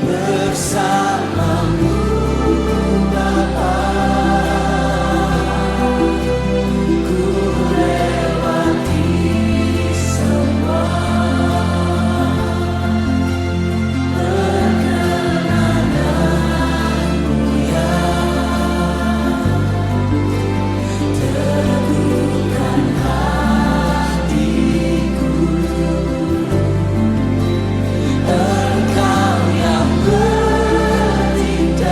bersamamu Bapa. Ku lewati semua perkenananmu yang teguhkan hatiku. Engkau yang bertindak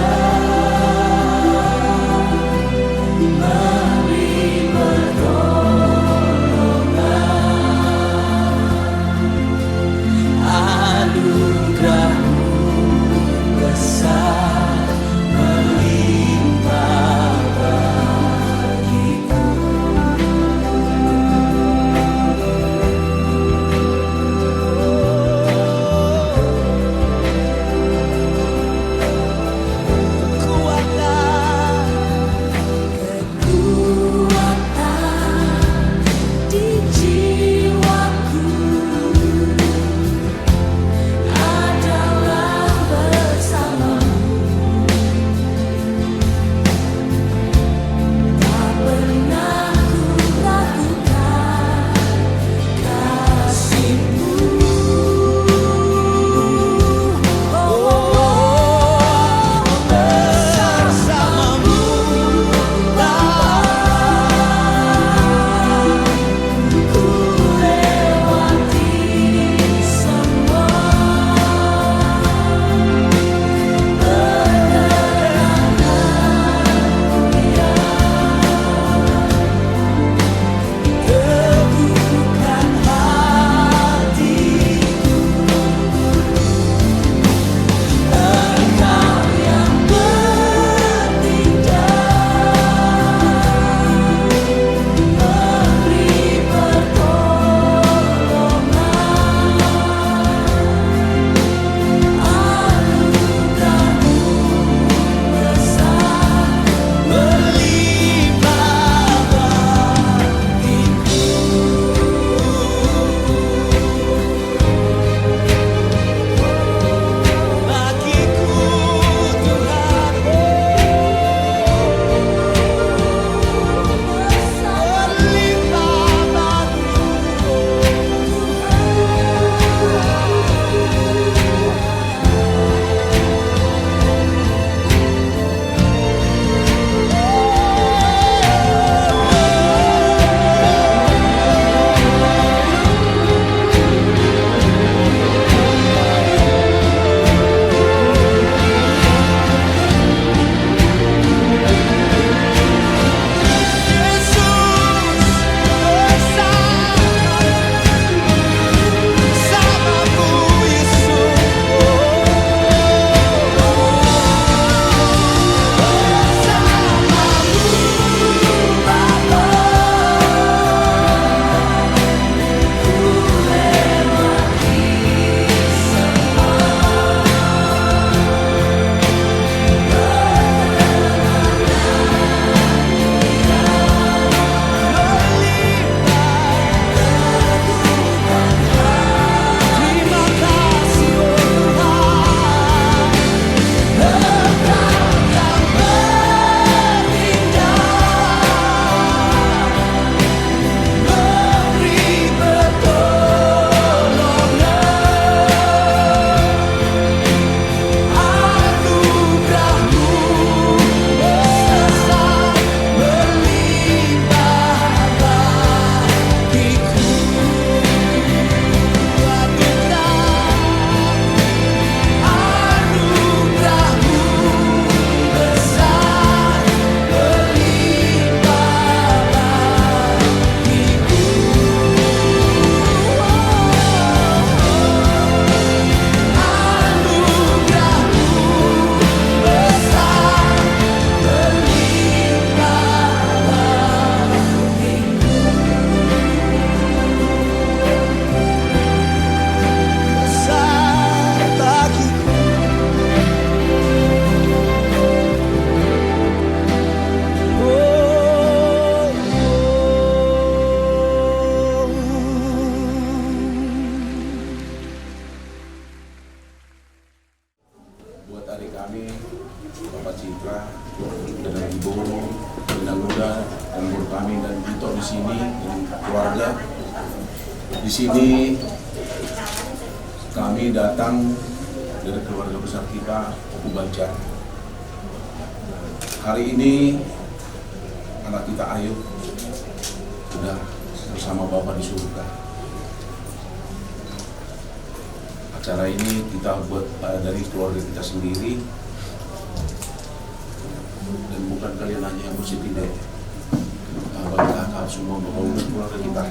buat adik kami, Bapak Citra, dan Ibu, Bina Muda, dan guru kami dan Dito di sini, dan keluarga. Di sini kami datang dari keluarga besar kita, Oku Banjar. Hari ini anak kita Ayu sudah bersama Bapak di surga. Acara ini kita buat dari keluarga kita sendiri, dan bukan kalian hanya yang positif deh. Bagi kakak semua bahwa keluarga kita,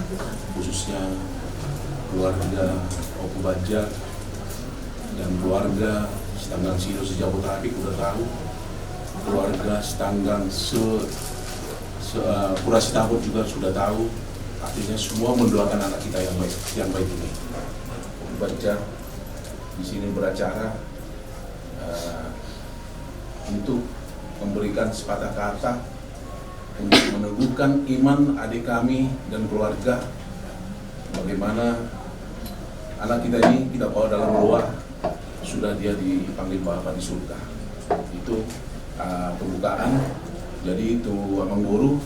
khususnya keluarga Oku Banjar dan keluarga Setanggang Silo sejauh Trafik udah tahu, keluarga Setanggang Pura Sitahun juga sudah tahu. Artinya semua mendoakan anak kita yang baik ini. Oku Banjar di sini beracara untuk memberikan sepatah kata untuk meneguhkan iman adik kami dan keluarga. Bagaimana anak kita ini kita bawa dalam doa, sudah dia dipanggil Bapak di surga. Itu pembukaan. Jadi itu Amang Guru,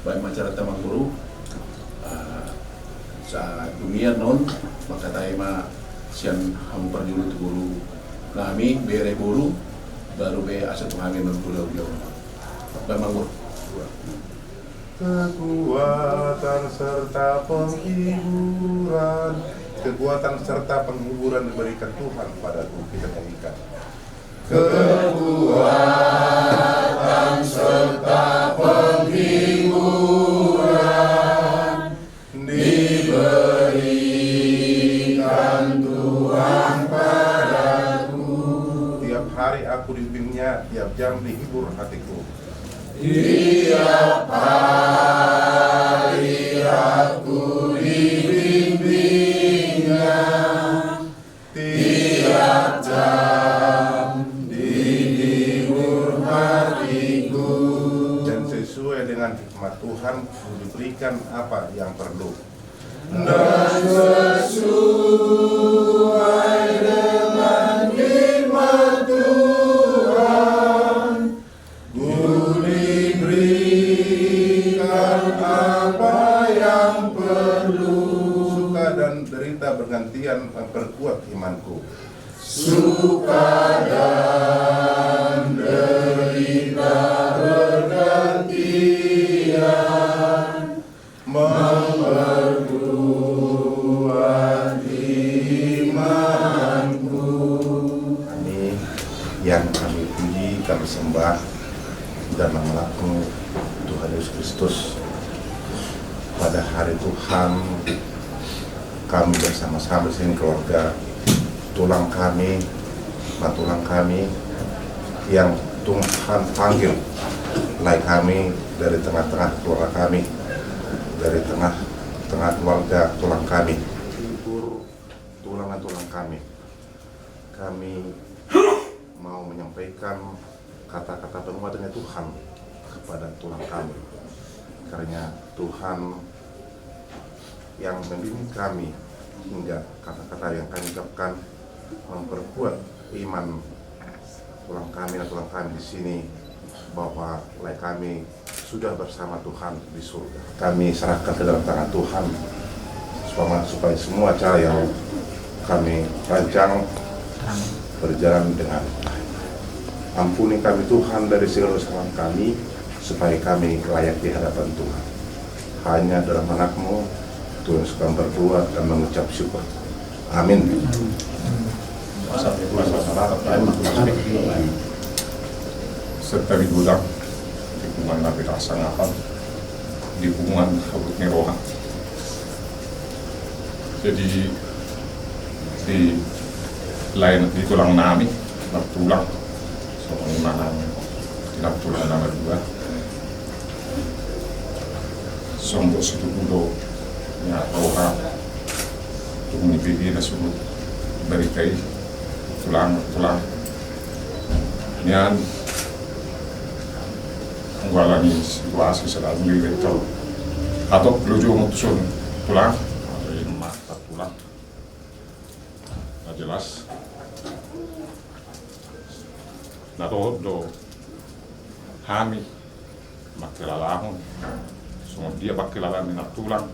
baik masyarakat Amang Guru, sa dunia non maka taima sian hamu perjulu guru nami bere guru baru be asa tuhangen non pulau jauh. Amang Guru. Kekuatan serta penghiburan diberikan Tuhan padaku, kita nyanyikan. Kekuatan serta penghiburan diberikan Tuhan padaku. Tiap hari aku dibimbingnya, tiap jam dihibur hatiku. Tiap hari aku dibimbingnya, tiap jam dihibur hatiku. Dan sesuai dengan hikmat Tuhan diberikan apa yang perlu. Dan sesuai dengan hikmat Tuhan, ku diberikan apa yang perlu. Suka dan derita bergantian memperkuat imanku. Suka dan derita bergantian memperkuat imanku. Kami yang kami puji, kami sembah dan mengaku Tuhan Yesus Kristus. Pada hari Tuhan kami bersama-sama di sini keluarga, tulang kami yang Tuhan panggil, like kami dari tengah-tengah keluarga kami, dari tengah-tengah keluarga tulang kami, hibur tulang kami. Kami mau menyampaikan kata-kata penguatannya Tuhan kepada tulang kami, karena Tuhan yang membimbing kami hingga kata-kata yang kami ucapkan memperkuat iman tulang kami di sini, bahwa kami sudah bersama Tuhan di surga. Kami serahkan ke dalam tangan Tuhan supaya semua acara yang kami rancang berjalan dengan baik. Ampuni kami Tuhan dari segala kesalahan kami, supaya kami layak di hadapan Tuhan. Hanya dalam anak-Mu Tuhan suka berdoa dan mengucap syukur. Amin. Serta digulang dukungan Nabi rasa ngapal dukungan kabut neroha. Jadi di lain di tulang nami tulang soalnya mana tidak tulang nama juga sombong situ kudo ya roha untuk menipiki nasibut berikai tulang nian nggalani situasi selalu lihat kalau atau lucu mutusun tulang atau ini mata tulang jelas do hami makilalahon semua dia bakilalan na tulang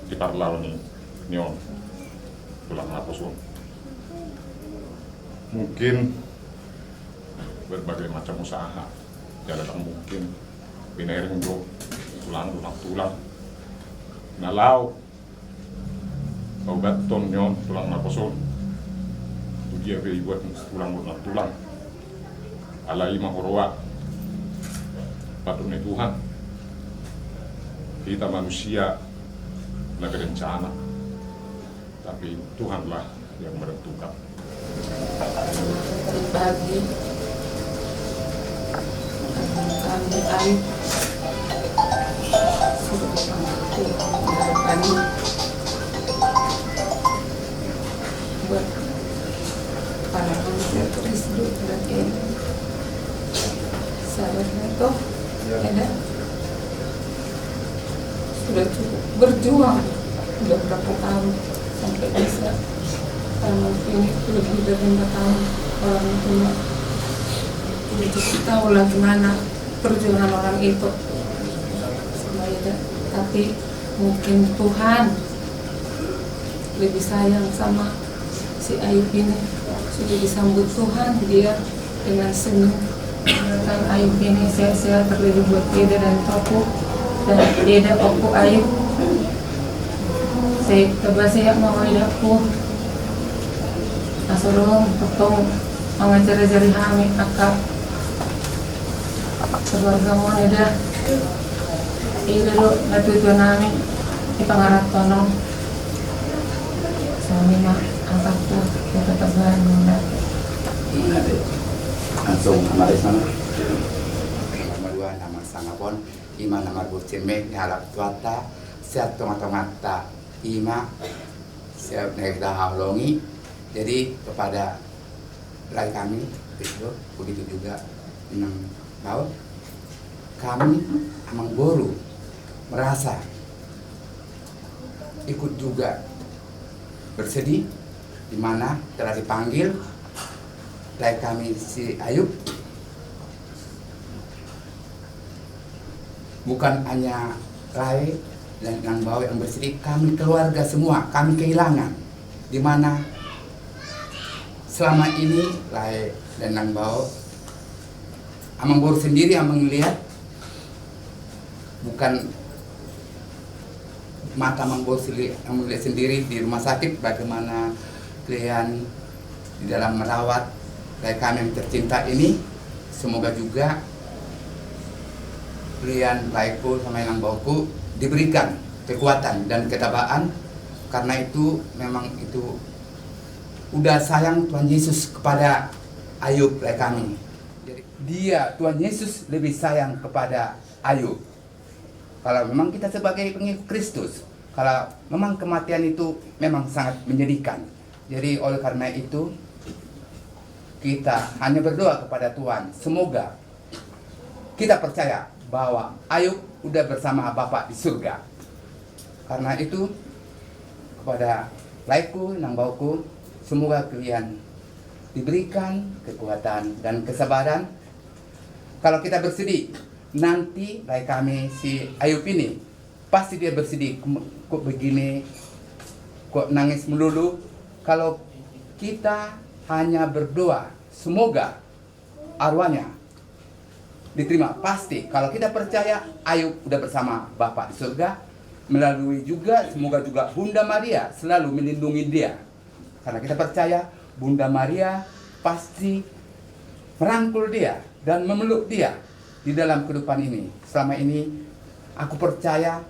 di parlaw ni niyon tulang na puso. Mungkin berbagai macam usaha jalan mungkin pinairing do tulang nalau obat ton nyon tulang naposon dia buat tulang alai mahoroa patungnya Tuhan. Kita manusia lagi rencana, tapi Tuhanlah yang menentukan. Pagi kami Ayub sudah mengerti kami buat para manusia turis dulu berarti sahabatnya toh ada sudah cukup berjuang sudah berapa tahun sampai bisa mungkin lebih dari 5 tahun orang tua udah cukup tahu lah gimana perjuangan orang itu semuanya. Tapi mungkin Tuhan lebih sayang sama si Ayub ini, sudah disambut Tuhan dia dengan senyum. Kan Ayub ini sehat-sehat terlebih buat Deda dan Topu dan Deda Oku Ayub saya kebahagiaan mau aku asurong potong mengajar jari kami akak keluarga mo Deda ilalo natutuan namin ipangarap tono suami mak angkatku ketetapan muna langsung kemarin sana nomor 2 nama sangapon ima nomor bucime harap tuata siap tongat-tongata ima siap naik dahalongi. Jadi kepada lain kami itu begitu juga dengan bahwa kami Amang Boru merasa ikut juga bersedih di mana telah dipanggil lain kami si Ayub bukan hanya Lai dan Nang Bau yang bersedih, kami keluarga semua kami kehilangan di mana selama ini Lai dan Nang Bau Amang Boru sendiri yang melihat bukan mata Amang Boru yang melihat sendiri di rumah sakit bagaimana kalian di dalam merawat dari kami yang tercinta ini. Semoga juga kalian laiku sama yang bauku diberikan kekuatan dan ketabaan, karena itu memang itu udah sayang Tuhan Yesus kepada Ayub like kami. Jadi dia Tuhan Yesus lebih sayang kepada Ayub. Kalau memang kita sebagai pengikut Kristus, kalau memang kematian itu memang sangat menyedihkan. Jadi oleh karena itu kita hanya berdoa kepada Tuhan, semoga kita percaya bahwa Ayub udah bersama Bapa di surga. Karena itu kepada laiku, nang bauku, semoga kalian diberikan kekuatan dan kesabaran. Kalau kita bersedih, nanti like kami si Ayub ini pasti dia bersedih, kok begini, kok nangis melulu. Kalau kita hanya berdoa, semoga arwahnya diterima. Pasti kalau kita percaya Ayub udah bersama Bapa di surga, melalui juga semoga juga Bunda Maria selalu melindungi dia, karena kita percaya Bunda Maria pasti merangkul dia dan memeluk dia di dalam kehidupan ini. Selama ini aku percaya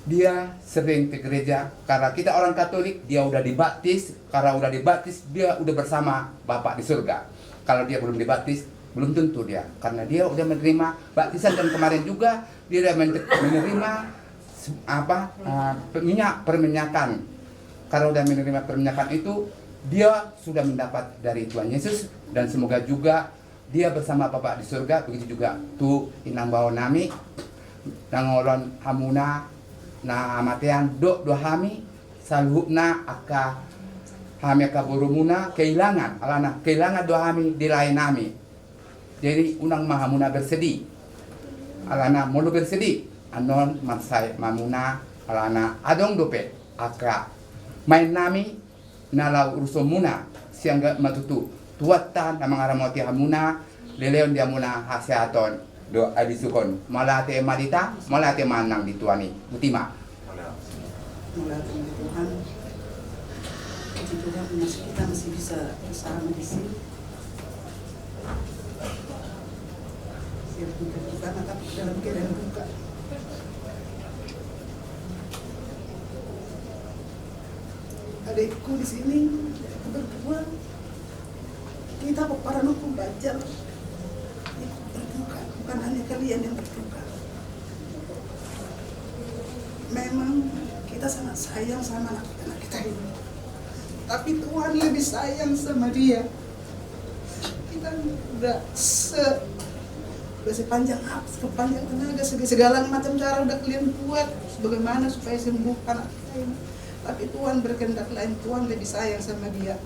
dia sering ke gereja, karena kita orang Katolik, dia udah dibaptis. Karena udah dibaptis, dia udah bersama Bapa di surga. Kalau dia belum dibaptis, belum tentu dia, karena dia udah menerima baptisan. Dan kemarin juga dia udah menerima perminyakan. Kalau udah menerima perminyakan itu, dia sudah mendapat dari Tuhan Yesus. Dan semoga juga dia bersama Bapa di surga. Begitu juga tu inang bawa nami nangolon hamuna na amatean do hami saluhna aka Kami kaburu muna kehilangan, alana kehilangan doa kami di lain kami. Jadi unang maha muna bersedih, alana mulu bersedih. Anon mansai mamuna alana adong dope akra main nami nalau urusan muna siang matutu tuatan na mga ramoti hamuna leleon dia muna hasiaton do adisukon malate marita malate manang dituani mutima melalui Tuhan, puji Tuhan kita masih bisa bersama di sini. Siap bukan bersama tapi dalam keadaan duka. Adikku di sini berdua, kita para hukum belajar berduka, bukan hanya kalian yang berduka. Memang kita sangat sayang sama anak-anak kita ini, tapi Tuhan lebih sayang sama dia. Kita udah sepanjang tenaga, segala macam cara udah kalian buat bagaimana supaya sembuh anak kita ini, tapi Tuhan berkehendak lain. Tuhan lebih sayang sama dia.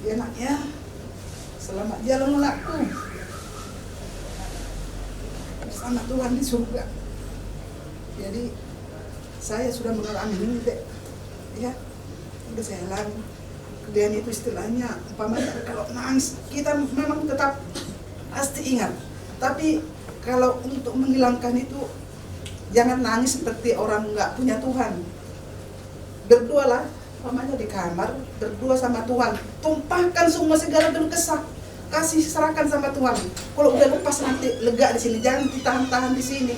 Dia anaknya selamat jalan anakku bersama Tuhan di surga. Jadi saya sudah mengalami ini, ya, udah saya alami. Dan itu istilahnya, umpamanya kalau nangis, kita memang tetap pasti ingat. Tapi kalau untuk menghilangkan itu, jangan nangis seperti orang nggak punya Tuhan. Berdoalah, umpamanya di kamar, berdua sama Tuhan. Tumpahkan semua segala keluh kesah, kasih serahkan sama Tuhan. Kalau udah lepas nanti lega di sini, jangan ditahan-tahan di sini.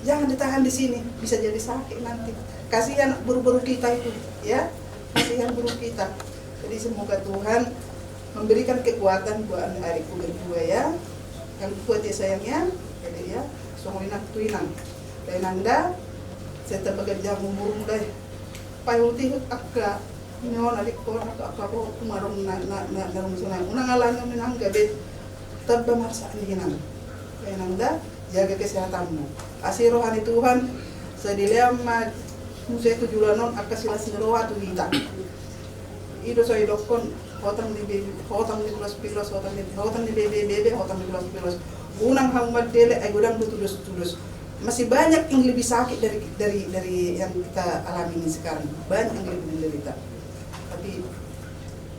Jangan ditahan di sini, bisa jadi sakit nanti. Kasihan buru-buru kita itu, ya. Kasihan buru kita. Jadi semoga Tuhan memberikan kekuatan buat adikku berdua, ya. Yang kuat ya sayangnya, jadi ya, songoinak tuinang. Dan anda, saya bekerja umur muda. Payuti akka nyon adik ko akka ko kumarong na sunay. Unang alam namin ang gabi, tabba marsa nihinan. Dan anda, jaga kesehatanmu. Kasih rohani Tuhan sedilem musa itu julanon akka sila sineroha tu hita. Ido so idokon hotang di pilos hotang di bebe hotang di pilos. Unang hamad dele ay gudang tulus. Masih banyak yang lebih sakit dari yang kita alami ini sekarang. Banyak yang lebih menderita. Tapi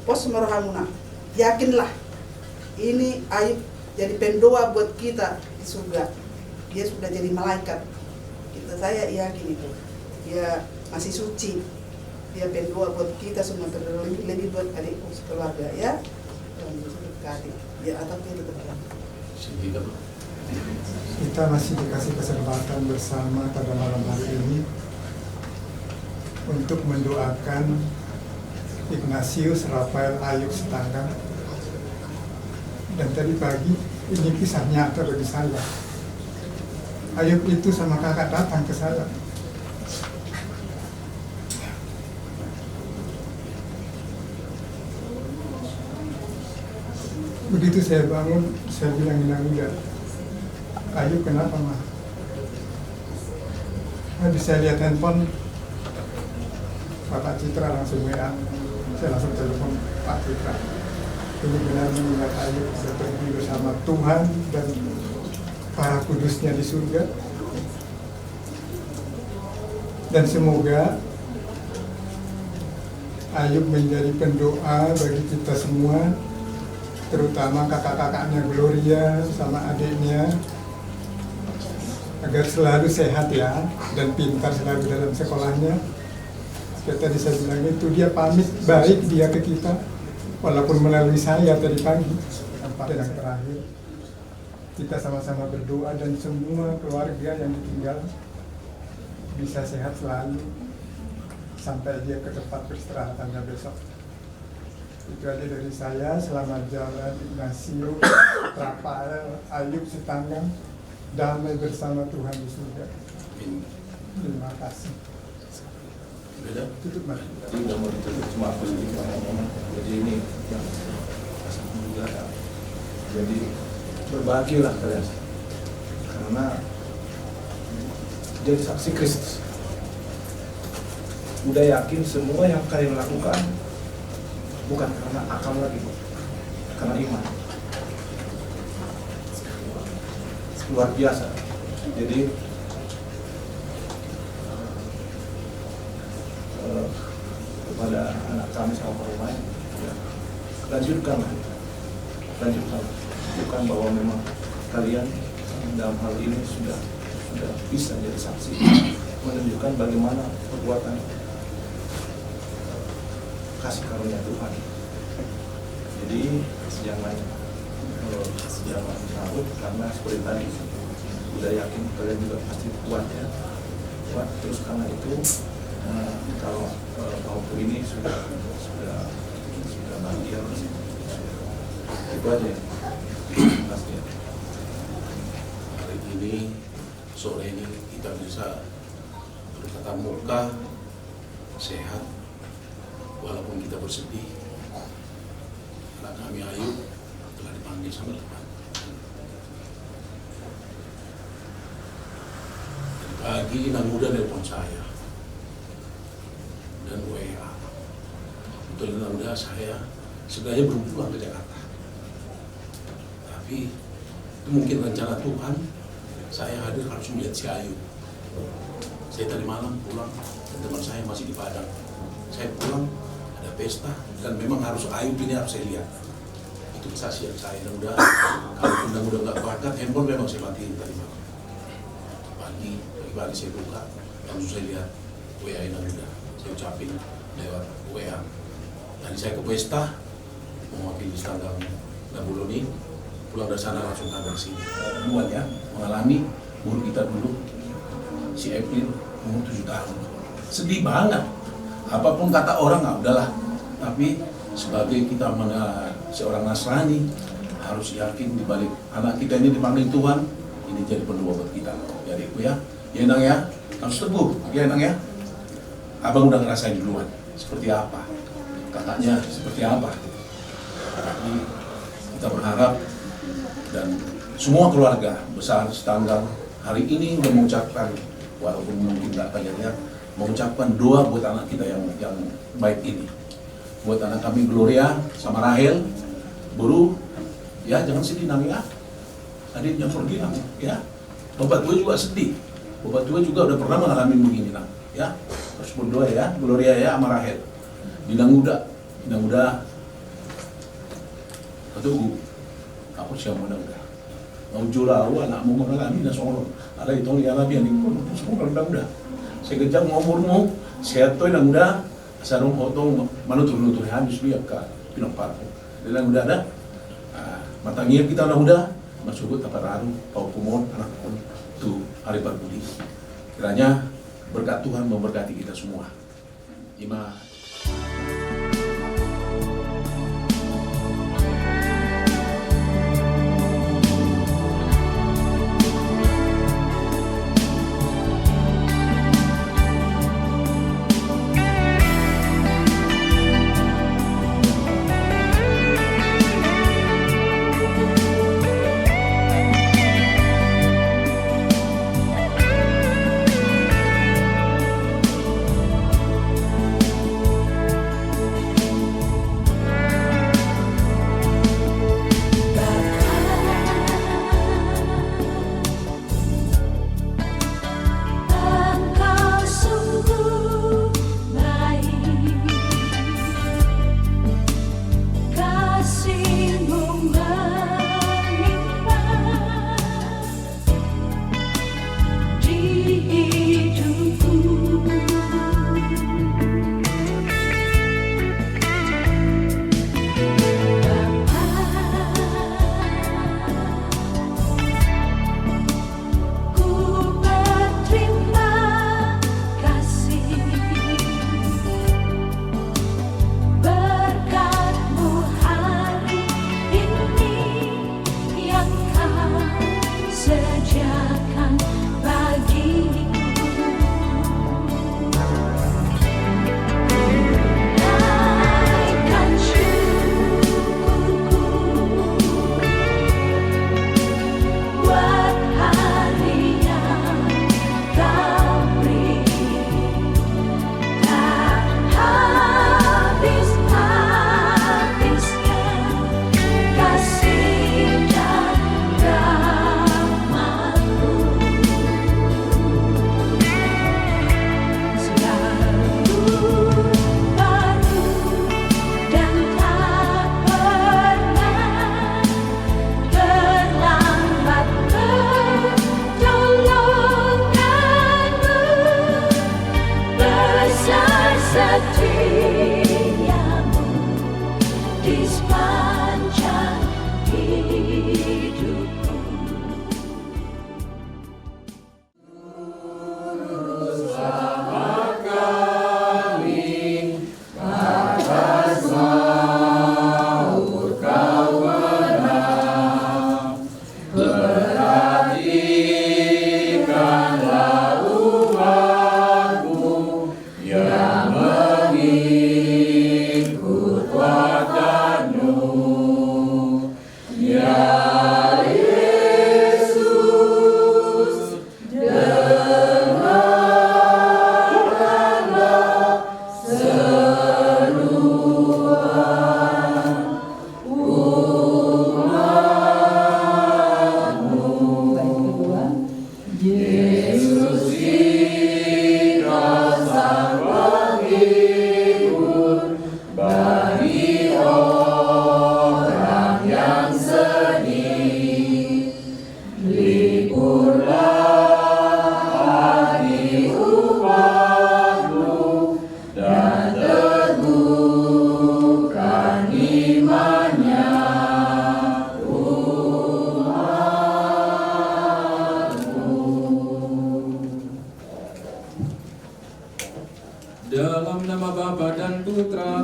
pos merohamuna, yakinlah ini Ayub jadi pendoa buat kita di surga. Dia sudah jadi malaikat. Saya yakin itu. Dia masih suci. Dia pendoa buat kita semua, lebih buat adikku sekeluarga, ya. Dan berkati. Ya, atapnya tetap ya. Kita masih dikasih kesempatan bersama pada malam hari ini untuk mendoakan Ignatius Rafael Ayub Sitanggang. Dan tadi pagi ini kisah nyata bagi saya. Ayub itu sama kakak datang ke saya. Begitu saya bangun, saya bilang udah, Ayub kenapa mah? Habis saya lihat handphone, Bapak Citra langsung WA. Saya langsung telepon Pak Citra. Ini benar melihat Ayub seperti bersama Tuhan dan para kudusnya di surga. Dan semoga Ayub menjadi pendoa bagi kita semua, terutama kakak-kakaknya Gloria sama adiknya, agar selalu sehat ya, dan pintar selalu dalam sekolahnya. Seperti tadi saya bilang itu, dia pamit baik dia ke kita, walaupun melalui saya tadi pagi. Dan yang terakhir, kita sama-sama berdoa dan semua keluarga yang ditinggal bisa sehat selalu sampai dia ke tempat peristirahatannya besok. Itu aja dari saya. Selamat jalan Ignatius Rafael Ayub Sitanggang, damai bersama Tuhan di surga. Terima kasih. Tutup mas. Jadi udah mau ditutup, cuma aku sedikit ngomong. Jadi ini yang juga ya. Jadi berbahagialah kalian, karena jadi saksi Kristus. udah yakin semua yang kalian lakukan bukan karena akal lagi, karena iman. Luar biasa. Jadi kepada anak kami sama pemain, ya, lanjutkanlah, bukan bahwa memang kalian dalam hal ini sudah bisa jadi saksi, menunjukkan bagaimana perbuatan kasih karunia Tuhan. Jadi jangan takut, karena seperti tadi udah yakin kalian juga pasti kuat ya, kuat terus. Karena itu kalau waktu ini sudah bahagia, itu aja ya. Hari ini, sore ini kita bisa bertatap muka, sehat, walaupun kita bersedih. Anak kami Ayub telah dipanggil sama Tuhan. Dan pagi Inang Muda nelpon saya dan WA. Betul, Inang Muda, saya sebenarnya belum pulang ke Jakarta, tapi itu mungkin rencana Tuhan. Saya hadir harus melihat si Ayub. Saya tadi malam pulang dan teman saya masih di Padang. Saya pulang, ada pesta, dan memang harus Ayub ini harus saya lihat. Itu kesaksian saya. Dan udah, kalau udah nggak bakat, handphone memang saya matiin tadi malam. Pagi saya buka, langsung saya lihat WA Inang Muda. Saya ucapin lewat WA. Tadi saya ke pesta, mewakili Standang Nabuloni. Pulang dari sana langsung kabar sini. Buat ya, mengalami guru kita dulu, si April, umur 7 tahun. Sedih banget. Apapun kata orang, nggak udahlah. Tapi sebagai kita seorang Nasrani, harus yakin dibalik anak kita ini dipanggil Tuhan, ini jadi pendua buat kita. Jadi itu ya, Inang ya, harus teguh, ya Inang ya. Abang udah ngerasain duluan, seperti apa, kakaknya seperti apa. Tapi kita berharap dan semua keluarga besar Standang hari ini udah mengucapkan, walaupun mungkin nggak banyak lihat, mengucapkan doa buat anak kita yang baik ini. Buat anak kami Gloria sama Rahel, Buru, ya jangan sedih Nang ya. Tadi jangan pergi Nang ya. Bapak gue juga sedih. Bapak gue juga udah pernah mengalami begini Nang ya. Harus berdoa ya, Gloria ya sama Rahel. Inang Muda, Ketunggu. Aku siapa muda-muda. Mau julau anakmu mengalami dan soalnya ada itu yang nabi yang ikut semua muda-muda. Saya kejar ngomormu, sehat tuh yang muda. Sarung otong manutur habis lihat ke pinang parko. Dan muda ada. Matangnya kita muda masuk ke raru, pau kumon anak pun tu hari berbudi. Kiranya berkat Tuhan memberkati kita semua. Ima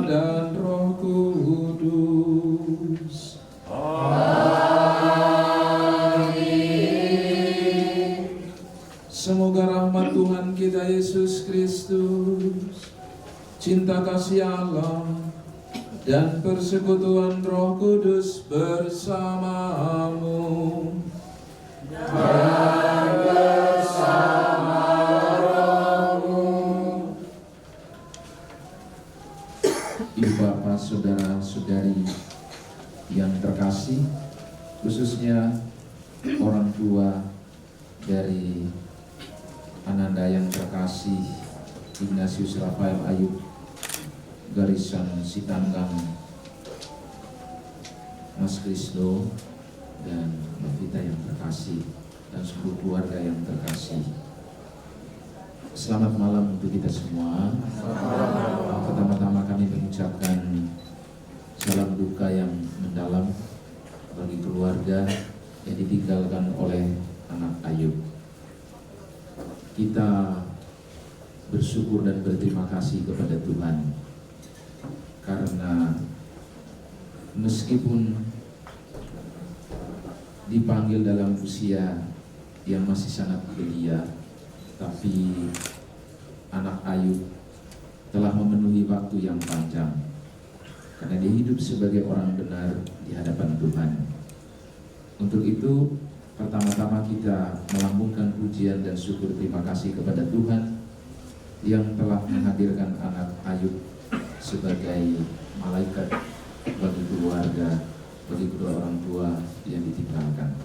dan Roh Kudus. Semoga rahmat Tuhan kita Yesus Kristus, cinta kasih Allah, dan persekutuan Roh Kudus bersamamu dan bersama rohmu. Ibu bapak, saudara-saudari yang terkasih, khususnya orang tua dari Ananda yang terkasih Ignatius Rafael Ayub Garisan Sitanggang, Mas Krisdo dan Mbak Vita yang terkasih, dan seluruh keluarga yang terkasih. Selamat malam untuk kita semua. Pertama-tama kami mengucapkan salam duka yang mendalam bagi keluarga yang ditinggalkan oleh anak Ayub. Kita bersyukur dan berterima kasih kepada Tuhan karena meskipun dipanggil dalam usia yang masih sangat belia, tapi anak Ayub telah memenuhi waktu yang panjang karena dia hidup sebagai orang benar di hadapan Tuhan. Untuk itu, pertama-tama kita melambungkan pujian dan syukur terima kasih kepada Tuhan yang telah menghadirkan anak Ayub sebagai malaikat bagi keluarga, bagi kedua orang tua yang ditinggalkan.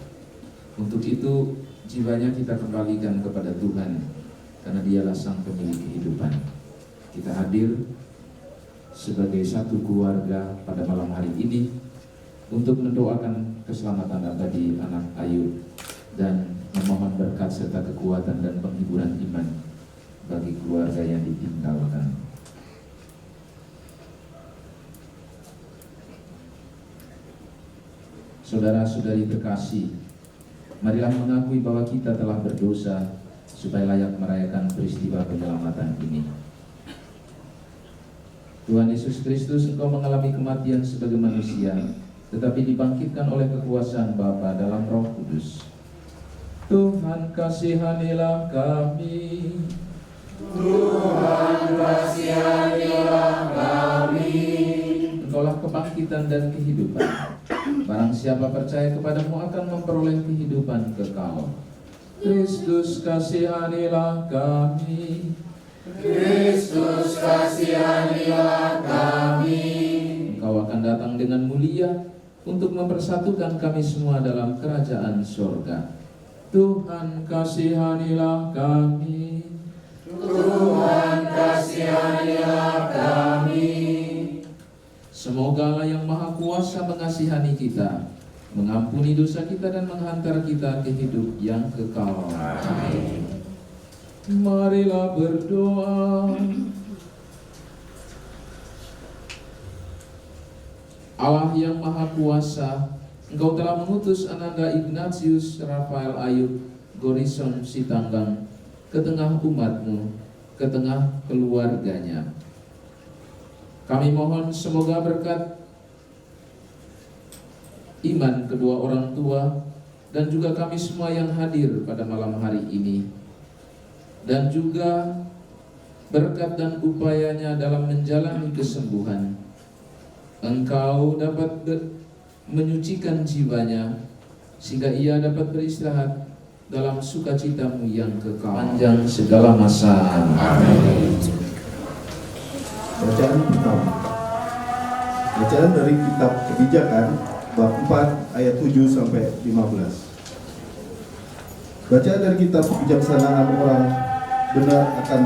Untuk itu, jiwanya kita kembalikan kepada Tuhan karena Dialah sang pemilik kehidupan. Kita hadir sebagai satu keluarga pada malam hari ini untuk mendoakan keselamatan abadi anak Ayub dan memohon berkat serta kekuatan dan penghiburan iman bagi keluarga yang ditinggalkan. Saudara-saudari terkasih, marilah mengakui bahwa kita telah berdosa supaya layak merayakan peristiwa penyelamatan ini. Tuhan Yesus Kristus, Engkau mengalami kematian sebagai manusia, tetapi dibangkitkan oleh kekuasaan Bapa dalam Roh Kudus. Tuhan, kasihanilah kami. Tuhan, kasihanilah kami. Engkaulah kebangkitan dan kehidupan. Barang siapa percaya kepadamu akan memperoleh kehidupan kekal. Kristus, kasihanilah kami. Kristus, kasihanilah kami. Engkau akan datang dengan mulia untuk mempersatukan kami semua dalam kerajaan surga. Tuhan, kasihanilah kami. Tuhan, kasihanilah kami. Semoga Allah yang Maha Kuasa mengasihani kita, mengampuni dosa kita dan menghantar kita ke hidup yang kekal. Amin. Marilah berdoa. Allah yang Maha Kuasa, Engkau telah mengutus Ananda Ignatius Rafael Ayub Gorison Sitanggang ke tengah umat-Mu, ke tengah keluarganya. Kami mohon semoga berkat iman kedua orang tua dan juga kami semua yang hadir pada malam hari ini, dan juga berkat dan upayanya dalam menjalani kesembuhan, Engkau dapat menyucikan jiwanya sehingga ia dapat beristirahat dalam sukacitamu yang kekal panjang segala masa. Amin. Bacaan pertama. Bacaan dari kitab Kebijakan bab 4 ayat 7 sampai 15. Bacaan dari kitab Kebijaksanaan orang benar akan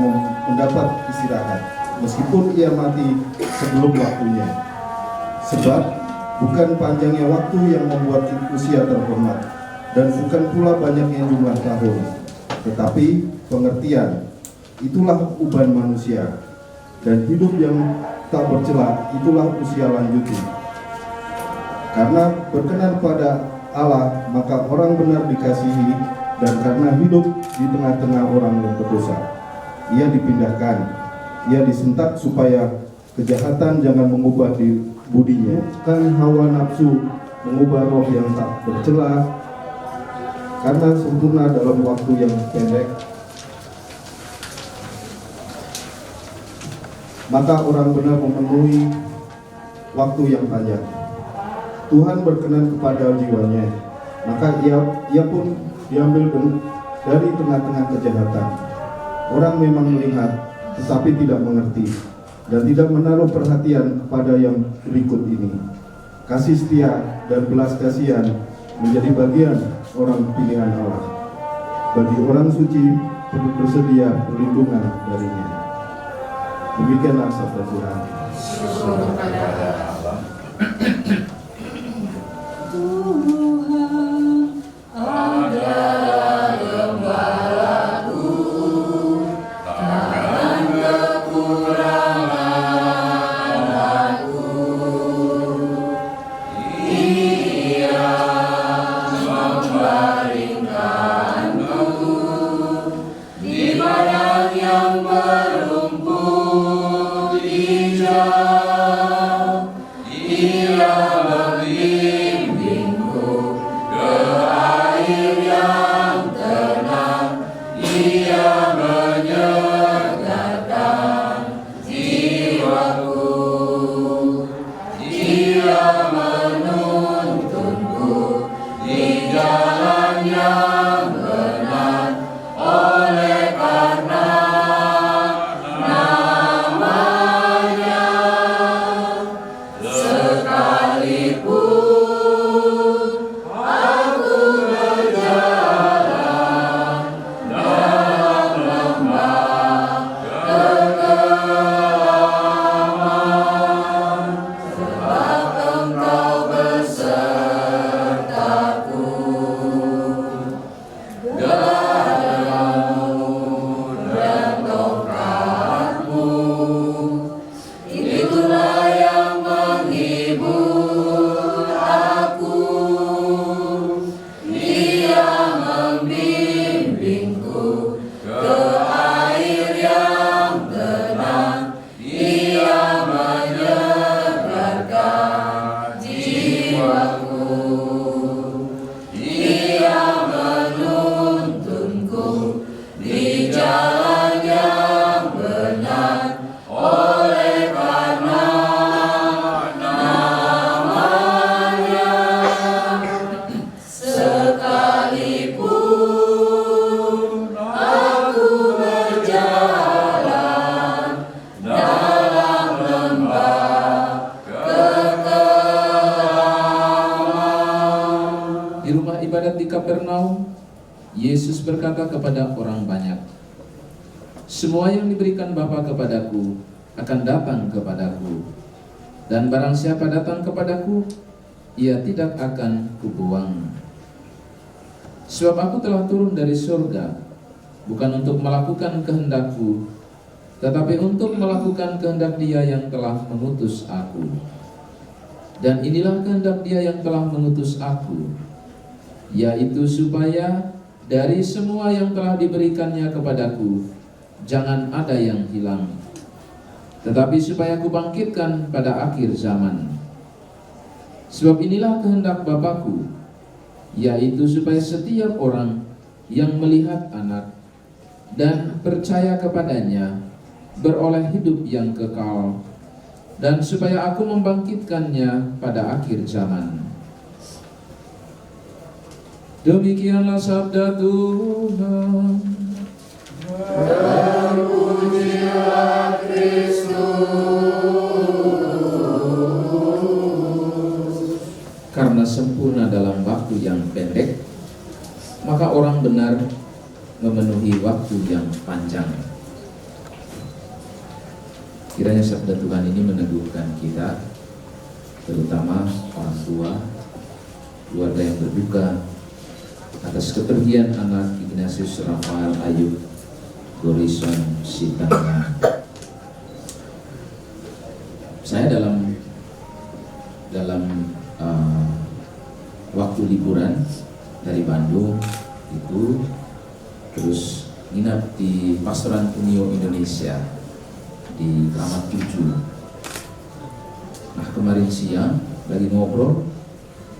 mendapat istirahat meskipun ia mati sebelum waktunya. Sebab bukan panjangnya waktu yang membuat usia terhormat, dan bukan pula banyaknya jumlah tahun, tetapi pengertian. Itulah uban manusia, dan hidup yang tak bercela itulah usia lanjuti. Karena berkenan pada Allah, maka orang benar dikasihi, dan karena hidup di tengah-tengah orang yang berdosa, ia dipindahkan, ia disentak supaya kejahatan jangan mengubah budinya, kan hawa nafsu mengubah roh yang tak bercela, karena sempurna dalam waktu yang pendek, maka orang benar memenuhi waktu yang panjang. Tuhan berkenan kepada jiwanya, maka ia pun diambil dari tengah-tengah kejahatan. Orang memang melihat, tetapi tidak mengerti, dan tidak menaruh perhatian kepada yang berikut ini. Kasih setia dan belas kasihan menjadi bagian orang pilihan Allah. Bagi orang suci bersedia perlindungan darinya. Demikianlah sabda Tuhan. Yesus berkata kepada orang banyak, "Semua yang diberikan Bapa kepadaku akan datang kepadaku, dan barang siapa datang kepadaku, ia tidak akan kubuang. Sebab aku telah turun dari surga, bukan untuk melakukan kehendakku, tetapi untuk melakukan kehendak Dia yang telah mengutus aku. Dan inilah kehendak Dia yang telah mengutus aku, yaitu supaya dari semua yang telah diberikannya kepadaku, jangan ada yang hilang, tetapi supaya aku bangkitkan pada akhir zaman. Sebab inilah kehendak Bapa-Ku, yaitu supaya setiap orang yang melihat Anak dan percaya kepadanya beroleh hidup yang kekal, dan supaya aku membangkitkannya pada akhir zaman." Demikianlah sabda Tuhan. Terpujilah Kristus. Karena sempurna dalam waktu yang pendek, maka orang benar memenuhi waktu yang panjang. Kiranya sabda Tuhan ini meneguhkan kita, terutama orang tua, keluarga yang berduka atas kepergian anak Ignatius Rafael Ayub Gorison Sitanggang. Saya dalam waktu liburan dari Bandung itu terus nginap di Pastoran Unio Indonesia di Kramat 7. Nah kemarin siang lagi ngobrol,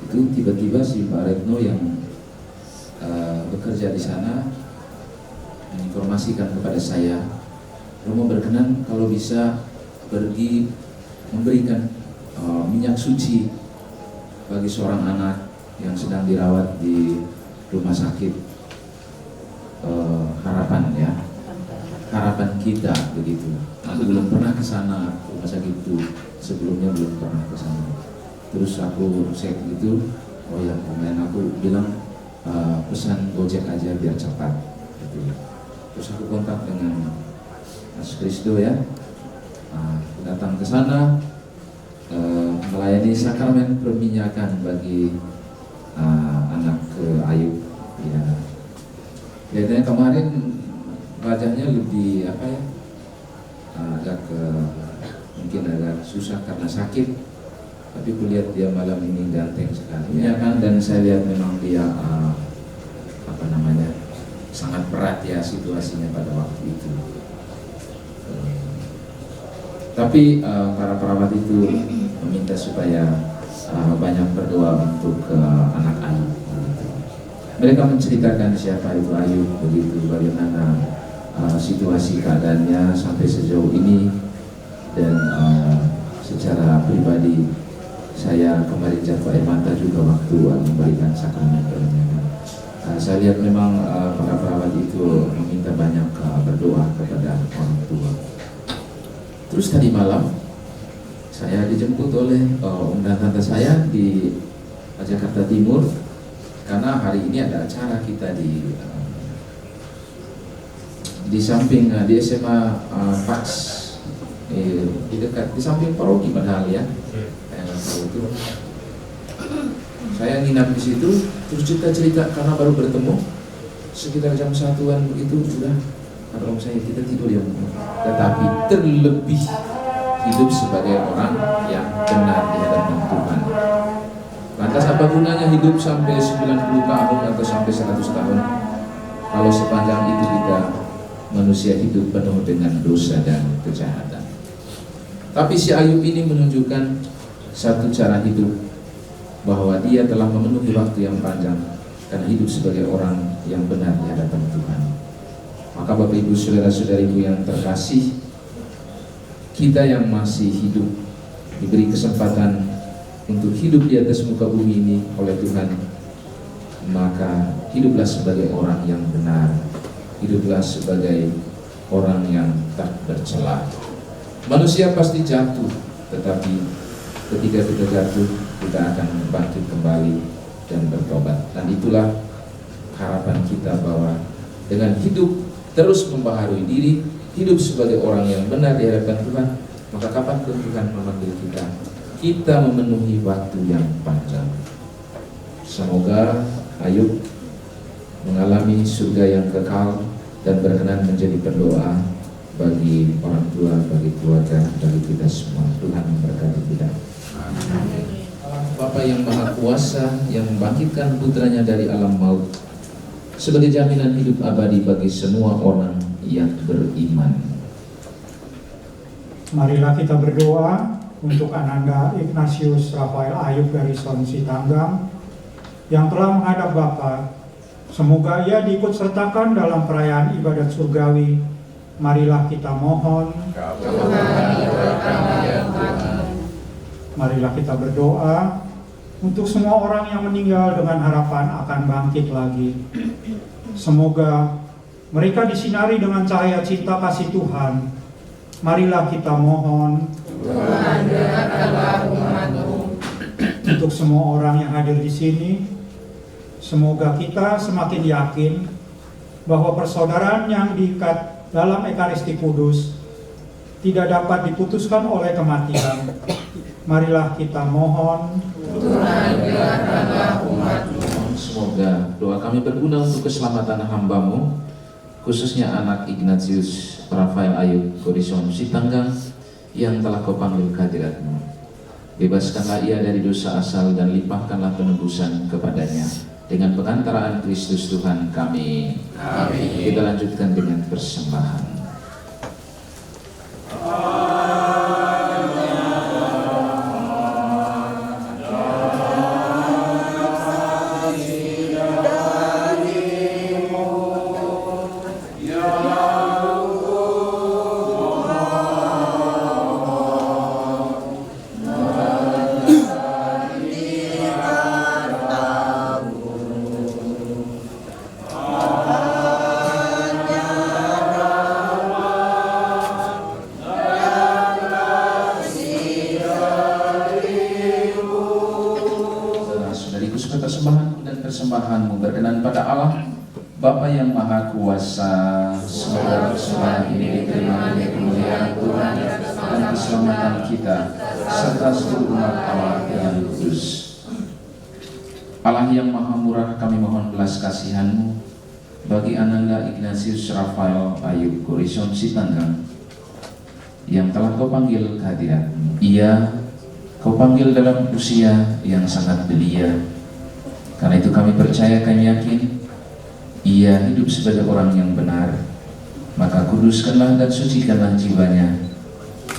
itu tiba-tiba si Pak Retno yang bekerja di sana menginformasikan kepada saya, Romo berkenan kalau bisa pergi memberikan minyak suci bagi seorang anak yang sedang dirawat di rumah sakit harapan kita begitu. Aku belum pernah ke sana, rumah sakit itu sebelumnya belum pernah ke sana. Terus aku cek gitu, oh ya kemudian aku bilang pesan Gojek aja biar cepat gitu. Terus aku kontak dengan Mas Kristo ya, datang ke sana melayani sakramen perminyakan bagi anak Ayub ya. Kelihatannya kemarin wajahnya lebih mungkin agak susah karena sakit, tapi kulihat dia malam ini ganteng sekali ya kan, dan saya lihat memang dia sangat berat ya situasinya pada waktu itu. Tapi para perawat itu meminta supaya banyak berdoa untuk anak Ayub. Mereka menceritakan siapa itu Ayub begitu, bagaimana situasi keadaannya sampai sejauh ini, dan secara pribadi saya kemarin jatuh air mata juga waktu memberikan sakramen perminyakan. Saya lihat memang para perawat itu meminta banyak berdoa kepada orang tua. Terus tadi malam saya dijemput oleh om dan tante saya di Jakarta Timur, karena hari ini ada acara kita di samping di SMA Pax, di dekat di samping paroki padahal ya. Saya nggak tahu itu. Saya nginap di situ, terus cerita karena baru bertemu sekitar jam 1-an begitu sudah. Kata om saya, kita tidur ya, tetapi terlebih hidup sebagai orang yang benar di hadapan Tuhan. Lantas apa gunanya hidup sampai 90 tahun atau sampai 100 tahun kalau sepanjang itu kita manusia hidup penuh dengan dosa dan kejahatan. Tapi si Ayub ini menunjukkan satu cara hidup, bahwa dia telah memenuhi waktu yang panjang karena hidup sebagai orang yang benar di hadapan Tuhan. Maka Bapak Ibu saudara-saudariku yang terkasih, kita yang masih hidup diberi kesempatan untuk hidup di atas muka bumi ini oleh Tuhan, maka hiduplah sebagai orang yang benar, hiduplah sebagai orang yang tak bercela. Manusia pasti jatuh, tetapi ketika kita jatuh, kita akan bangkit kembali dan bertobat. Dan itulah harapan kita, bahwa dengan hidup terus membaharui diri, hidup sebagai orang yang benar di hadapan Tuhan, maka kapanpun Tuhan memanggil kita memenuhi waktu yang panjang. Semoga Ayub mengalami surga yang kekal dan berkenan menjadi pendoa bagi orang tua, bagi keluarga, bagi kita semua. Tuhan memberkati kita. Bapa yang Maha Kuasa, yang membangkitkan putranya dari alam maut sebagai jaminan hidup abadi bagi semua orang yang beriman. Marilah kita berdoa untuk Ananda Ignatius Rafael Ayub dari Sonsi Tanggang yang telah menghadap Bapa. Semoga ia diikut sertakan dalam perayaan ibadat surgawi. Marilah kita mohon. Marilah kita berdoa untuk semua orang yang meninggal dengan harapan akan bangkit lagi. Semoga mereka disinari dengan cahaya cinta kasih Tuhan. Marilah kita mohon. Tuhan, dengarkanlah umat-Mu. Untuk semua orang yang hadir di sini, semoga kita semakin yakin bahwa persaudaraan yang diikat dalam Ekaristi Kudus tidak dapat diputuskan oleh kematian. Marilah kita mohon. Tuhan, dengarkanlah umat-Mu. Semoga doa kami berguna untuk keselamatan hamba-Mu, khususnya anak Ignatius Rafael Ayub Korison Sitanggang yang telah Kau panggil ke hadirat-Mu. Bebaskanlah ia dari dosa asal dan limpahkanlah penebusan kepadanya dengan pengantaraan Kristus Tuhan kami. Amin. Kita lanjutkan dengan persembahan. persembahan-Mu berkenan pada Allah Bapa yang Maha Kuasa. Semoga persembahan ini diterima demi kemuliaan Tuhan dan keselamatan kita serta seluruh umat Allah yang kudus. Allah yang Maha Murah, kami mohon belas kasihan-Mu bagi Ananda Ignatius Rafael Ayub Gorison Sitanggang yang telah Kau panggil kehadiran-Mu. Ia Kau panggil dalam usia yang sangat belia. Karena itu kami percaya, kami yakin ia hidup sebagai orang yang benar. Maka kuduskanlah dan sucikanlah jiwanya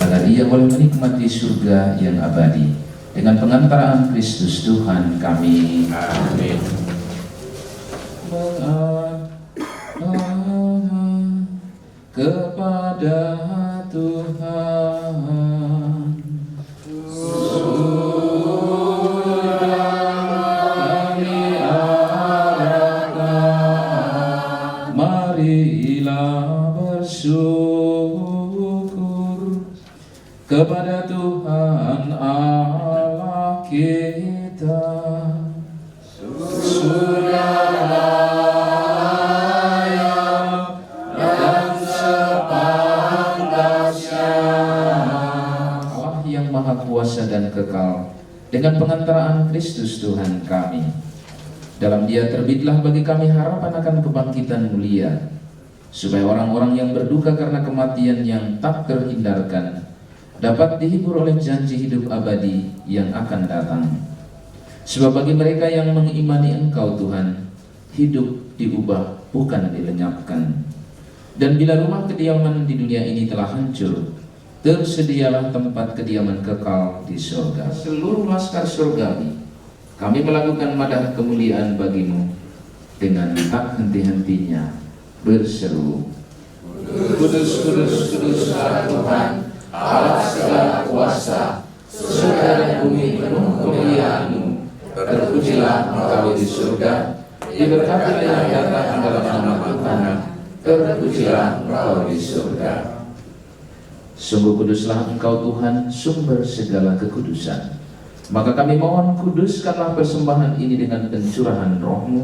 agar ia boleh menikmati surga yang abadi dengan pengantaraan Kristus Tuhan kami. Amin. Kepada Tuhan kepada Tuhan Allah kita sudah layak dan sepantasnya. Allah yang Maha Kuasa dan kekal, dengan pengantaraan Kristus Tuhan kami, dalam Dia terbitlah bagi kami harapan akan kebangkitan mulia, supaya orang-orang yang berduka karena kematian yang tak terhindarkan dapat dihibur oleh janji hidup abadi yang akan datang. Sebab bagi mereka yang mengimani Engkau Tuhan, hidup diubah bukan dilenyapkan. Dan bila rumah kediaman di dunia ini telah hancur, tersedialah tempat kediaman kekal di surga. Seluruh laskar surgawi, kami melakukan madah kemuliaan bagi-Mu dengan tak henti-hentinya berseru, Kudus, kudus, kudus Tuhan, Allah segala kuasa, surga dan bumi penuh kemuliaan-Mu. Terpujilah Engkau di surga, diberkatilah yang datang dalam nama Tuhan. Terpujilah Engkau di surga. Sungguh kuduslah Engkau Tuhan, sumber segala kekudusan. Maka kami mohon, kuduskanlah persembahan ini dengan pencurahan Roh-Mu,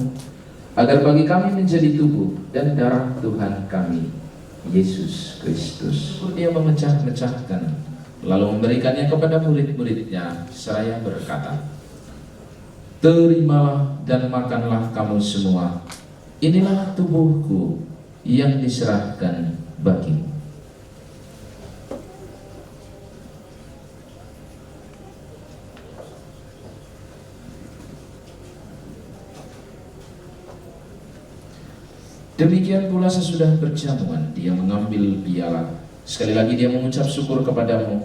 agar bagi kami menjadi tubuh dan darah Tuhan kami, Yesus Kristus. Dia memecah-mecahkan, lalu memberikannya kepada murid-muridnya, seraya berkata, Terimalah dan makanlah kamu semua, inilah tubuhku yang diserahkan bagimu. Demikian pula sesudah berjamuan, dia mengambil piala. Sekali lagi dia mengucap syukur kepadamu,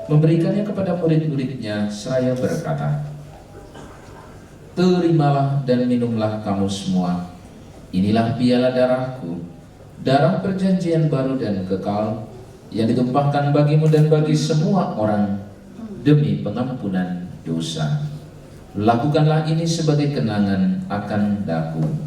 memberikannya kepada murid-muridnya, seraya berkata, Terimalah dan minumlah kamu semua, inilah piala darahku, darah perjanjian baru dan kekal, yang ditumpahkan bagimu dan bagi semua orang demi pengampunan dosa. Lakukanlah ini sebagai kenangan akan daku.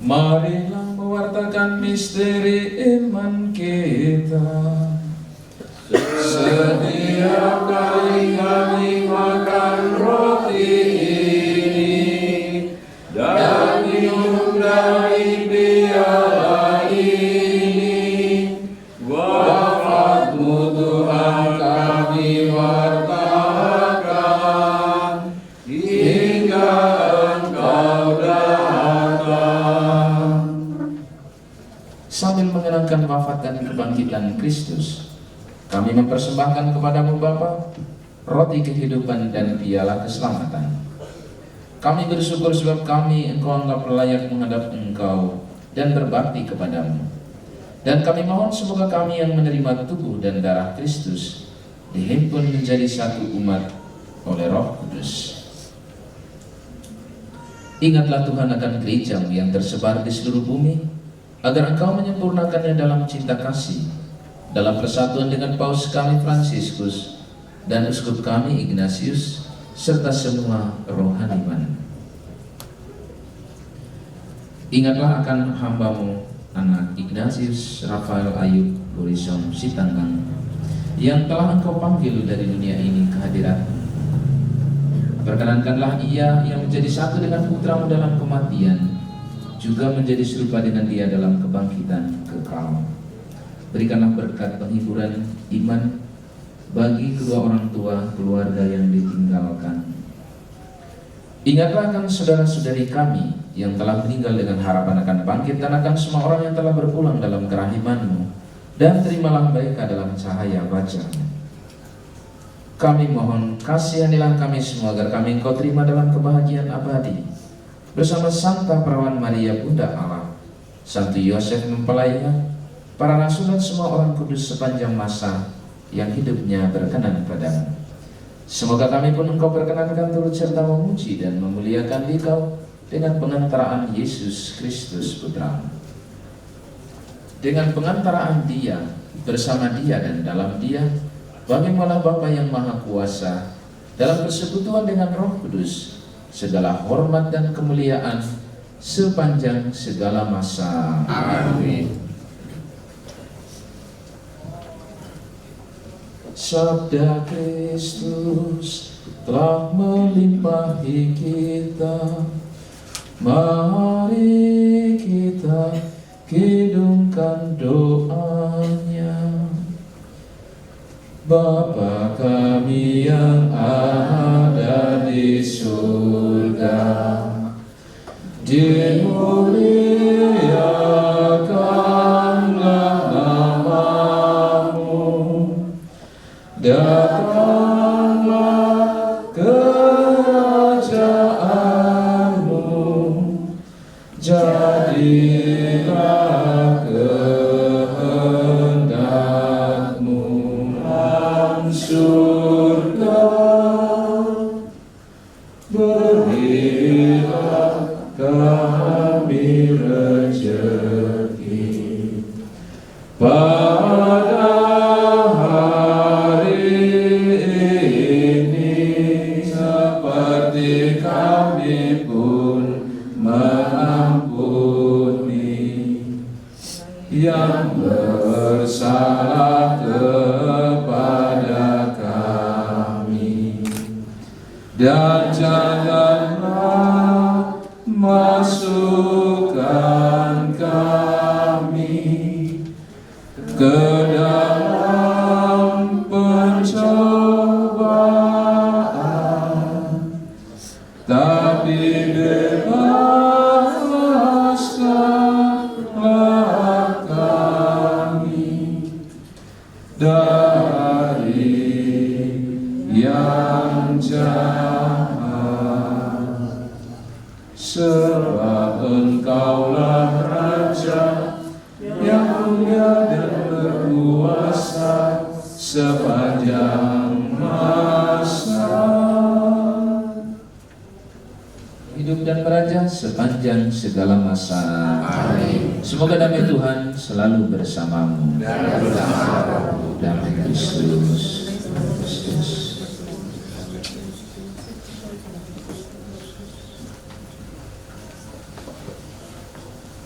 Marilah mewartakan misteri iman kita. Setiap kali kami makan roti ini dan minum dari piala ini, wafat-Mu Tuhan kami wartakan hingga Engkau datang. Sambil mengenangkan wafat dan kebangkitan Kristus, kami mempersembahkan kepadamu Bapa, roti kehidupan dan piala keselamatan. Kami bersyukur sebab kami Engkau anggap layak menghadap Engkau dan berbakti kepadamu. Dan kami mohon semoga kami yang menerima tubuh dan darah Kristus dihimpun menjadi satu umat oleh Roh Kudus. Ingatlah Tuhan akan gereja-Mu yang tersebar di seluruh bumi, agar Engkau menyempurnakannya dalam cinta kasih, dalam persatuan dengan Paus kami Fransiskus dan Uskup kami Ignatius, serta semua rohaniwan. Ingatlah akan hamba-Mu, anak Ignatius Rafael Ayub Borison Sitanggang, yang telah Engkau panggil dari dunia ini ke hadirat-Mu. Perkenankanlah ia yang menjadi satu dengan Putra-Mu dalam kematian, juga menjadi serupa dengan Dia dalam kebangkitan kekal. Berikanlah berkat penghiburan iman bagi kedua orang tua keluarga yang ditinggalkan. Ingatlah akan saudara-saudari kami yang telah meninggal dengan harapan akan bangkit, dan akan semua orang yang telah berpulang dalam kerahiman-Mu, dan terimalah mereka dalam cahaya wajah-Mu. Kami mohon, kasihanilah kami semua agar kami Engkau terima dalam kebahagiaan abadi bersama Santa Perawan Maria Bunda Allah, Santo Yosef mempelainya, para rasul dan semua orang kudus sepanjang masa yang hidupnya berkenan padamu. Semoga kami pun Engkau perkenankan turut serta memuji dan memuliakan Dikau dengan pengantaraan Yesus Kristus Putra-Mu. Dengan pengantaraan Dia, bersama Dia dan dalam Dia, bagi Allah Bapa yang Maha Kuasa, dalam persekutuan dengan Roh Kudus, segala hormat dan kemuliaan sepanjang segala masa. Amin. Sabda Kristus telah melimpahi kita, mari kita kidungkan doanya. Bapa kami yang ada di surga, dimuliakanlah nama-Mu, datanglah kerajaan-Mu, jadilah kehendak-Mu surga, berilah kami rezeki pada hari ini, seperti kami pun mengampuni yang bersalah kepada kami, dan janganlah masukkan kami ke dalam pencobaan, tapi bebaskanlah kami dari yang jahat. Sebab Engkaulah Raja yang mulia dan berkuasa sepanjang masa. Hidup dan meraja sepanjang segala masa. Amin. Semoga damai Tuhan selalu bersamamu. Dan bersama damai Kristus.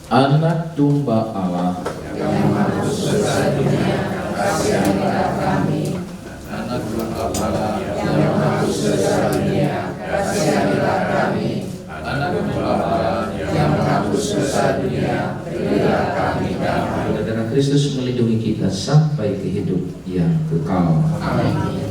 Anak domba Allah yang masuk surga dunia, kasihanilah kami. Anak domba Allah yang masuk surga dunia, kasihanilah kami. Anak domba Allah yang masuk surga dunia, berilah kami damai. Darah Kristus melindungi kita sampai ke hidup yang kekal. Amin.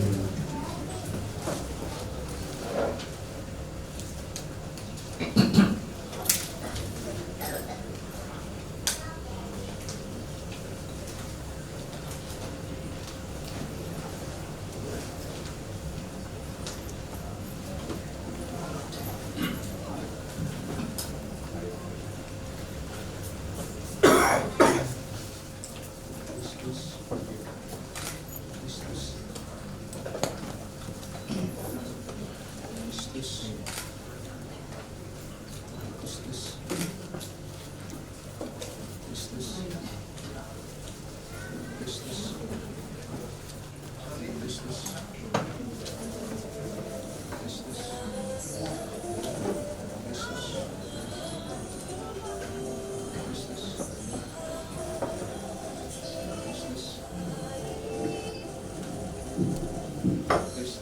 Untuk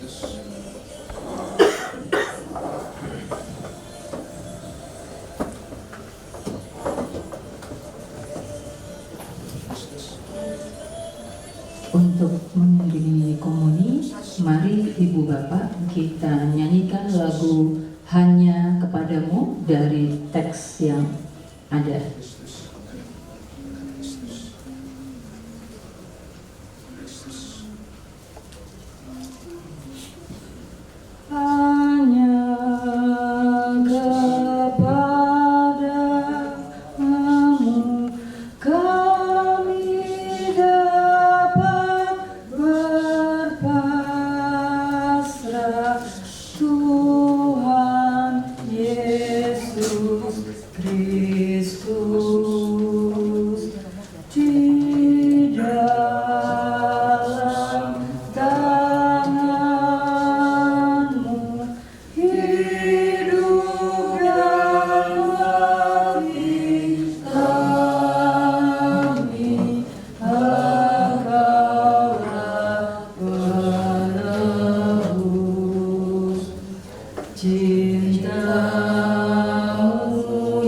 mengiringi komuni, mari Ibu Bapak kita nyanyikan lagu Hanya Kepadamu dari teks yang ada. Hanya kepadamu kami dapat berpasrah, Tuhan Yesus Kristus. Di dalam tangan-Mu hidup dan mati kami, Engkaulah penebus. Cinta-Mu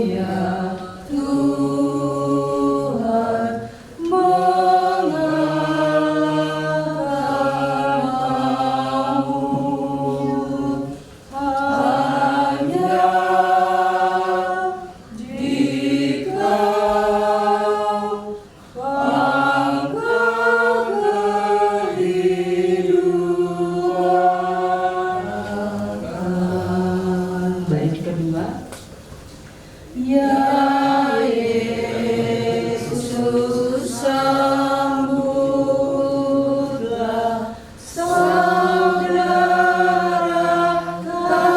ya Tuhan mengalahkan maut. Hanya di Kau pangkal kehidupan. Bait kedua. Ya Yesus, sambutlah saudara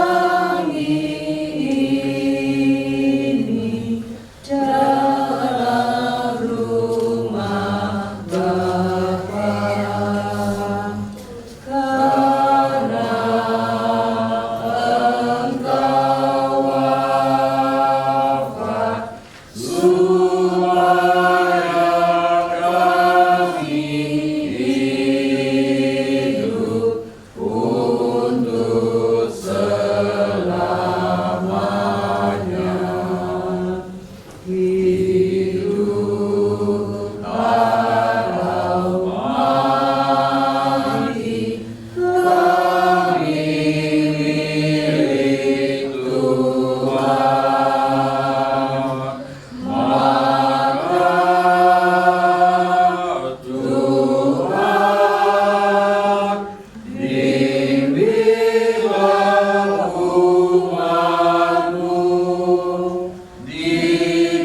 kami ini dalam rumah Bapa, karena Engkau wafat supaya kami hidup untuk selamanya. Hidup atau mati, kami milik Tuhan. Maka Tuhan, bimbinglah umat-Mu di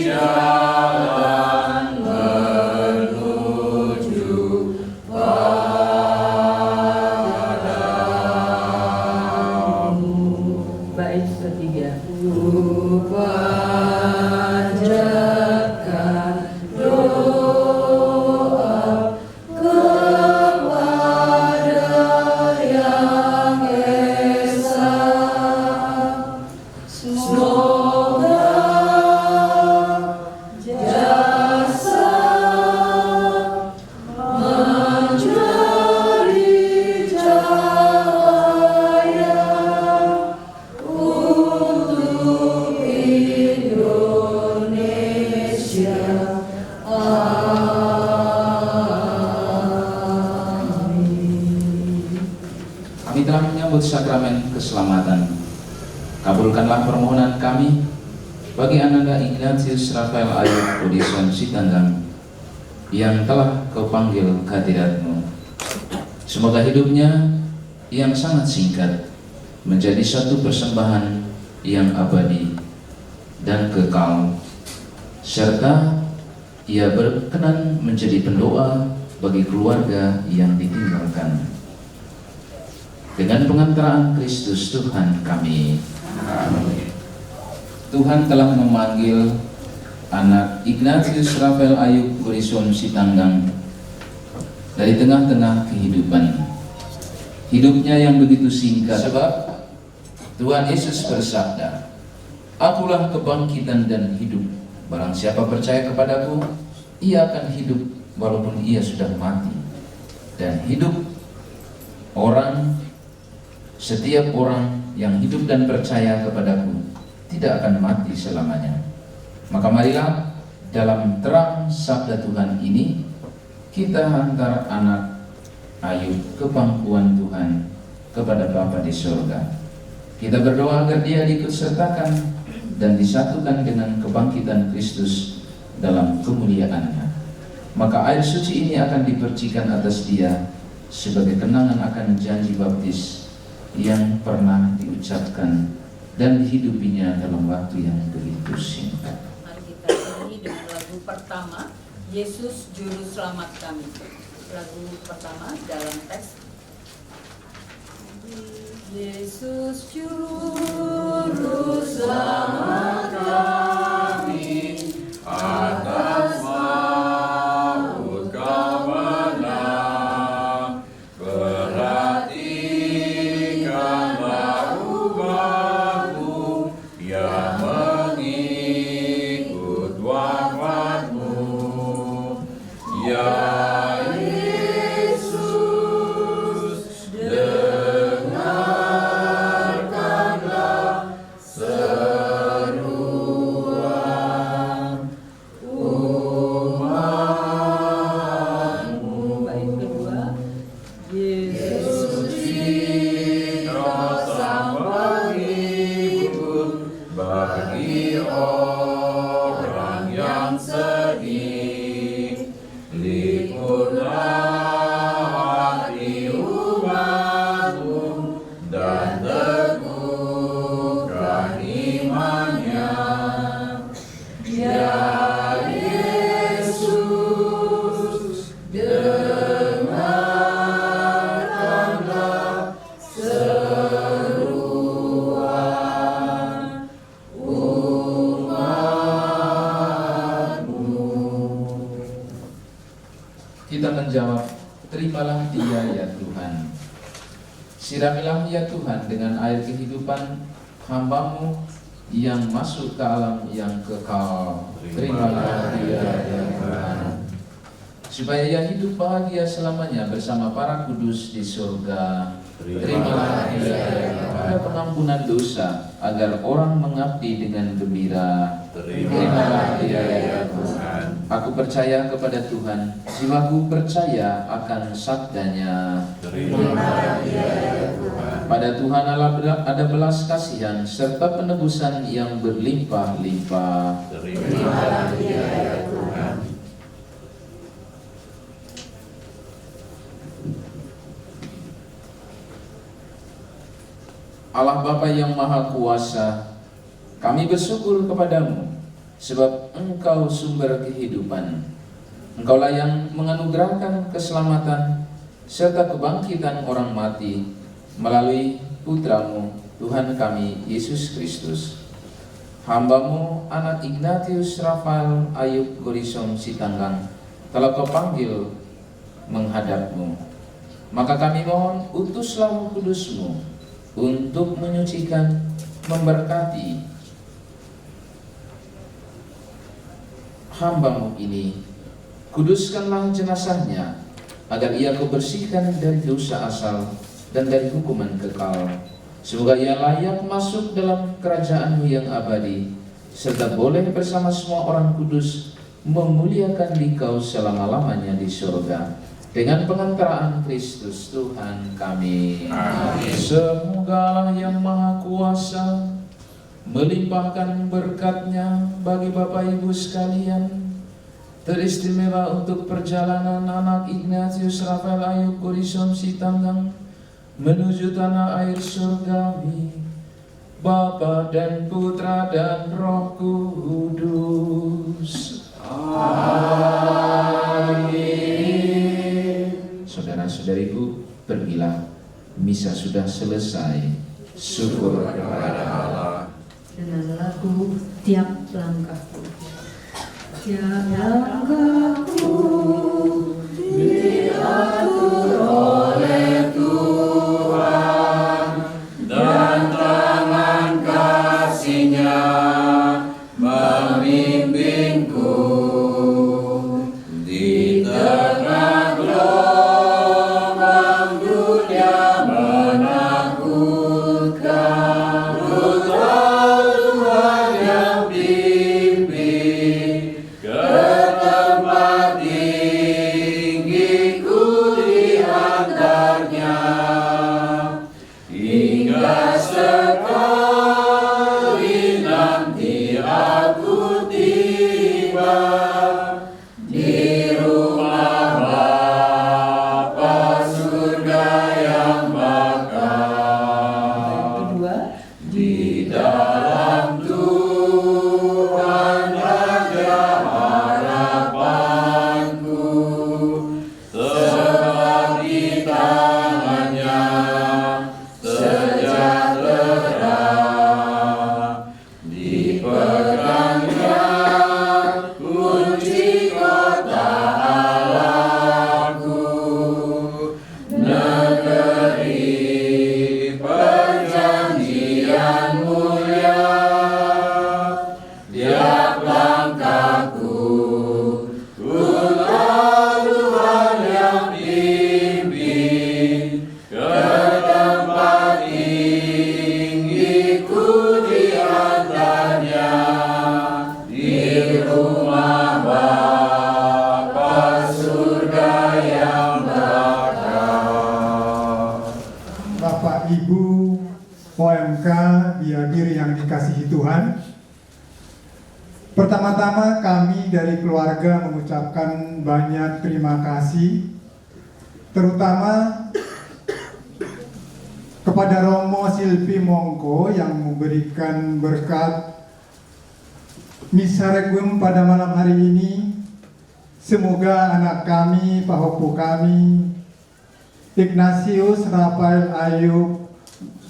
jalan menuju padamu. Bait ketiga. Ku panjatkan doa kepada Yang Esa, semoga jasa menjadi cahaya untuk Indonesia. Amin. Kami telah menyambut sakramen keselamatan. Kabulkanlah permohonan kami bagi Ananda Ignatius Rafael Ayub Odison Sitanggang yang telah Kau panggil ke hadirat-Mu. Semoga hidupnya yang sangat singkat menjadi satu persembahan yang abadi dan kekal, serta ia berkenan menjadi pendoa bagi keluarga yang ditinggalkan. Dengan pengantaraan Kristus Tuhan kami. Amin. Tuhan telah memanggil anak Ignatius Rafael Ayub Odison Sitanggang dari tengah-tengah kehidupan. Hidupnya yang begitu singkat, sebab Tuhan Yesus bersabda, "Akulah kebangkitan dan hidup. Barang siapa percaya kepadaku, ia akan hidup walaupun ia sudah mati. Dan hidup orang Setiap orang yang hidup dan percaya kepadaku tidak akan mati selamanya. Maka marilah dalam terang sabda Tuhan ini kita hantar anak Ayub ke pangkuan Tuhan kepada Bapa di surga. Kita berdoa agar dia diikutsertakan dan disatukan dengan kebangkitan Kristus dalam kemuliaannya. Maka air suci ini akan dipercikan atas dia sebagai kenangan akan janji baptis yang pernah diucapkan dan dihidupinya dalam waktu yang begitu singkat. Mari kita nyanyi dengan lagu pertama, Yesus Juru Selamat Kami. Lagu pertama dalam teks. Yesus Juru Selamat kami, atas maut Kau menang, perhatikanlah umatmu yang mengikut wafat-Mu, ya bagi orang yang sedih, liputlah hati umat-Mu dan teguhkan imannya. Ya Yesus, dengarkanlah seruan umat-Mu. Kita menjawab, terimalah dia ya Tuhan. Siramilah ya Tuhan dengan air kehidupan hamba-Mu yang masuk ke alam yang kekal. Terimalah dia ya Tuhan, supaya ia hidup bahagia selamanya bersama para kudus di surga. Terimalah dia ya Tuhan, pada pengampunan dosa agar orang mengabdi dengan gembira. Terimalah dia ya Tuhan. Aku percaya kepada Tuhan, jiwaku percaya akan sabdanya. Terimalah dia ya Tuhan. Pada Tuhan Allah ada belas kasihan serta penebusan yang berlimpah-limpah. Terimalah dia ya Tuhan. Allah Bapa yang Maha Kuasa, kami bersyukur kepadamu sebab Engkau sumber kehidupan. Engkaulah yang menganugerahkan keselamatan serta kebangkitan orang mati melalui Putra-Mu Tuhan kami Yesus Kristus. Hamba-Mu anak Ignatius Rafael Ayub Gorisom Sitanggang telah Kau panggil menghadap-Mu. Maka kami mohon, utuslah Roh Kudus-Mu untuk menyucikan, memberkati hamba-Mu ini. Kuduskanlah jenazahnya agar ia Kau bersihkan dari dosa asal dan dari hukuman kekal. Semoga ia layak masuk dalam kerajaan-Mu yang abadi, serta boleh bersama semua orang kudus memuliakan Dikau selama-lamanya di surga dengan pengantaraan Kristus Tuhan kami. Amin. Semoga Allah yang Maha Kuasa melimpahkan berkat-Nya bagi Bapak Ibu sekalian, teristimewa untuk perjalanan anak Ignatius Rafael Ayub Gorisom Sitanggang menuju tanah air surgawi, Bapa dan Putra dan Roh Kudus. Amin. Saudara-saudariku, pergilah, misa sudah selesai. Syukur kepada Allah. Dengan lagu Tiap Langkahku. Tiap langkahku diatur oleh Tuhan, dan tangan kasih-Nya memimpinku. Di tengah gelombang dunia menakutkan, Bapak Ibu OMK Biabir yang dikasihi Tuhan. Pertama-tama kami dari keluarga mengucapkan banyak terima kasih, terutama kepada Romo Silvi Mongko yang memberikan berkat Misa Requiem pada malam hari ini. Semoga anak kami, pahopu kami, Ignatius Rafael Ayub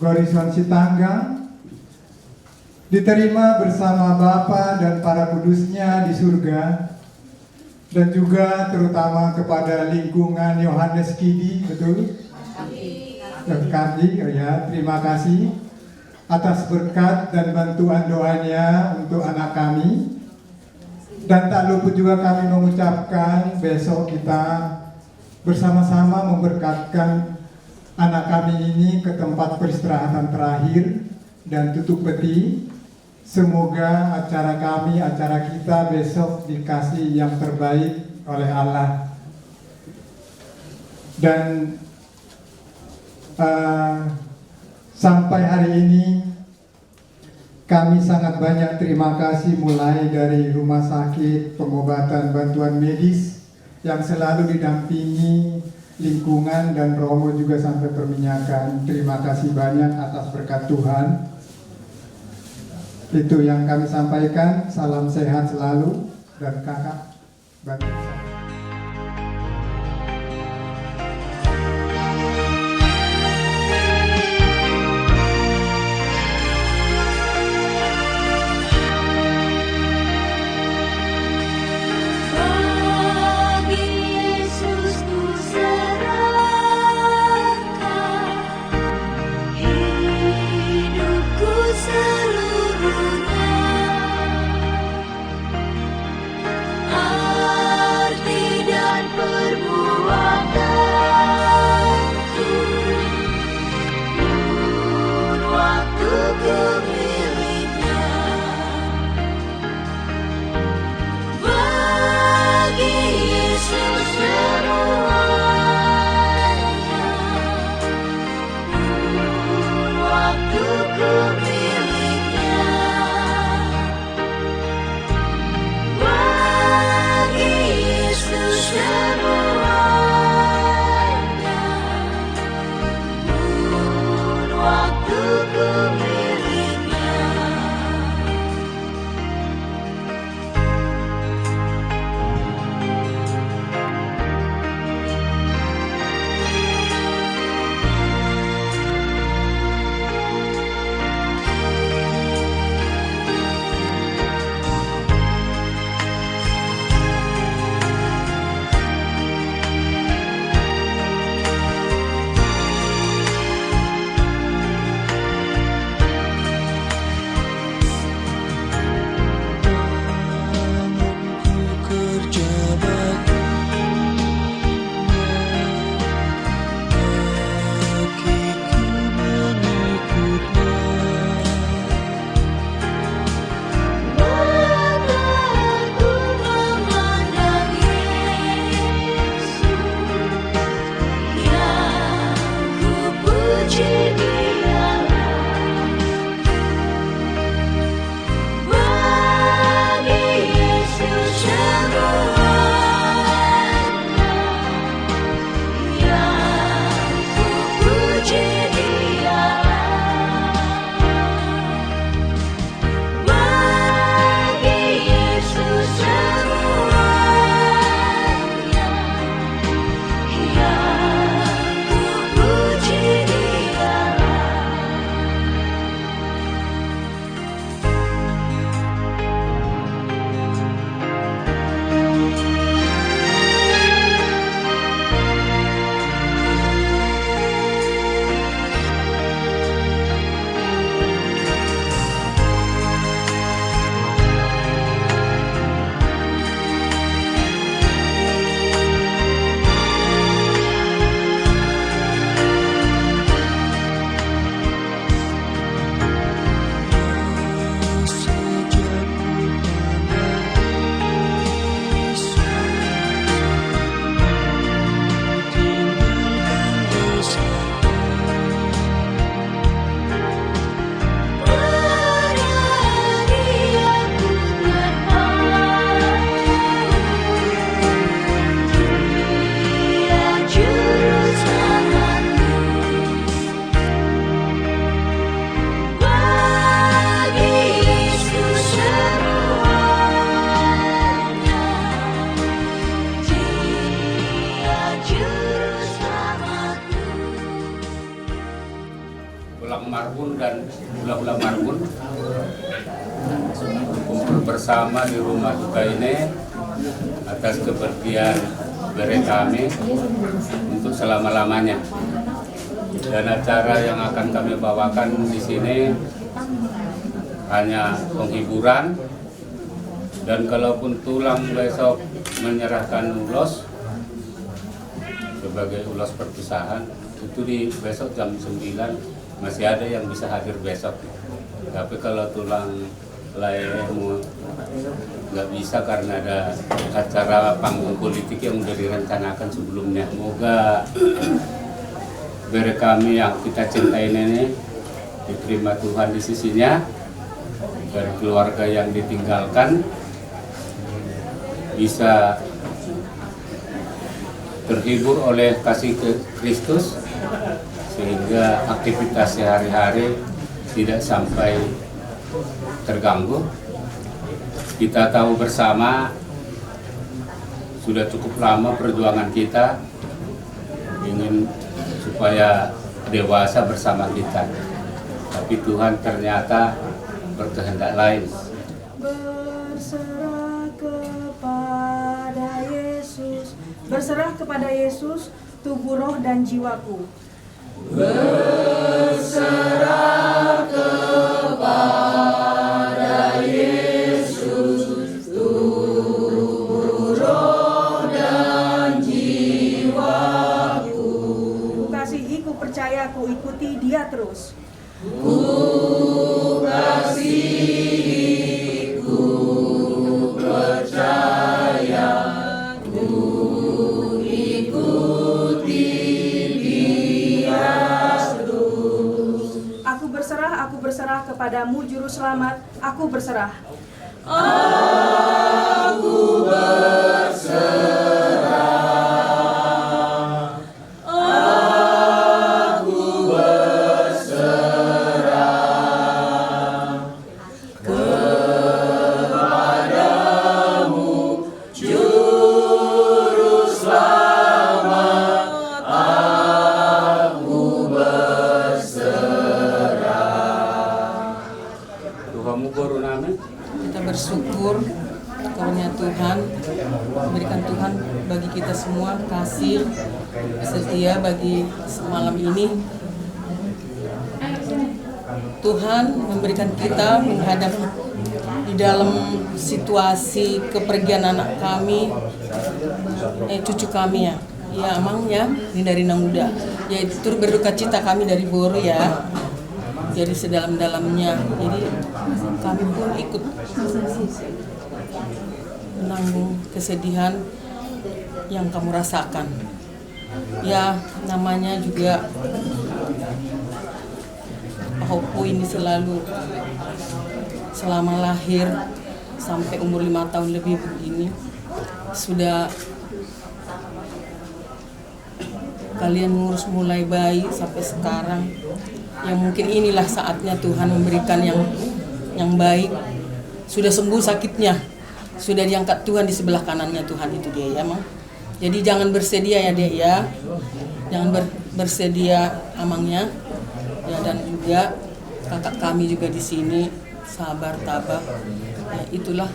Gorison Sitanggang diterima bersama Bapa dan para kudusnya di surga, dan juga terutama kepada lingkungan Yohanes Kidi, betul? Kadi, ya, terima kasih atas berkat dan bantuan doanya untuk anak kami. Dan tak luput juga kami mengucapkan besok kita bersama-sama memberkatkan anak kami ini ke tempat peristirahatan terakhir dan tutup peti. Semoga acara kami, acara kita besok dikasih yang terbaik oleh Allah. Dan sampai hari ini kami sangat banyak terima kasih, mulai dari rumah sakit, pengobatan, bantuan medis yang selalu didampingi lingkungan, dan Romo juga sampai perminyakan. Terima kasih banyak atas berkat Tuhan. Itu yang kami sampaikan. Salam sehat selalu, dan kakak bantu. Tulang Marbun dan Ula-Ula Marbun kumpul bersama di rumah duka ini atas kepergian bere kami untuk selama-lamanya. Dan acara yang akan kami bawakan di sini hanya penghiburan, dan kalaupun Tulang besok menyerahkan ulos sebagai ulos perpisahan itu di besok jam 9 masih ada yang bisa hadir besok. Tapi kalau Tulang lainmu nggak bisa karena ada acara panggung politik yang sudah direncanakan sebelumnya. Semoga bere kami yang kita cintai ini diterima Tuhan di sisinya, dan keluarga yang ditinggalkan bisa terhibur oleh kasih Kristus sehingga aktivitas sehari-hari tidak sampai terganggu. Kita tahu bersama sudah cukup lama perjuangan kita ingin supaya dewasa bersama kita, tapi Tuhan ternyata berkehendak lain. Berserah kepada Yesus tubuh, roh, dan jiwaku. Berserah kepada Yesus tubuh, roh, dan jiwaku. Ku kasihi, ku percaya, ku ikuti Dia terus. Ku kasihi, ku percaya, ku ikuti Dia terus. Aku berserah kepadamu Juru Selamat, aku berserah. Aku berserah. Aku berserah kepadamu Juru Selamat. Aku berserah. Tuhanmu koruname. Kita bersyukur karunia Tuhan, memberikan Tuhan bagi kita semua kasih setia bagi malam ini. Tuhan memberikan kita menghadap di dalam situasi kepergian anak kami, cucu kami ya. Ya emang ya, ini dari Nangguda. Ya itu berduka cita kami dari Boro ya. Jadi sedalam-dalamnya. Jadi kami pun ikut menanggung kesedihan yang kamu rasakan. Ya namanya juga Pak Hopo ini selalu selama lahir sampai umur 5 tahun lebih begini sudah kalian ngurus mulai bayi sampai sekarang. Yang mungkin inilah saatnya Tuhan memberikan yang baik. Sudah sembuh sakitnya, sudah diangkat Tuhan di sebelah kanannya Tuhan itu dia ya Mang. Jadi jangan bersedia ya Dek ya, jangan bersedia amangnya ya, dan juga kakak kami juga di sini sabar tabah ya, itulah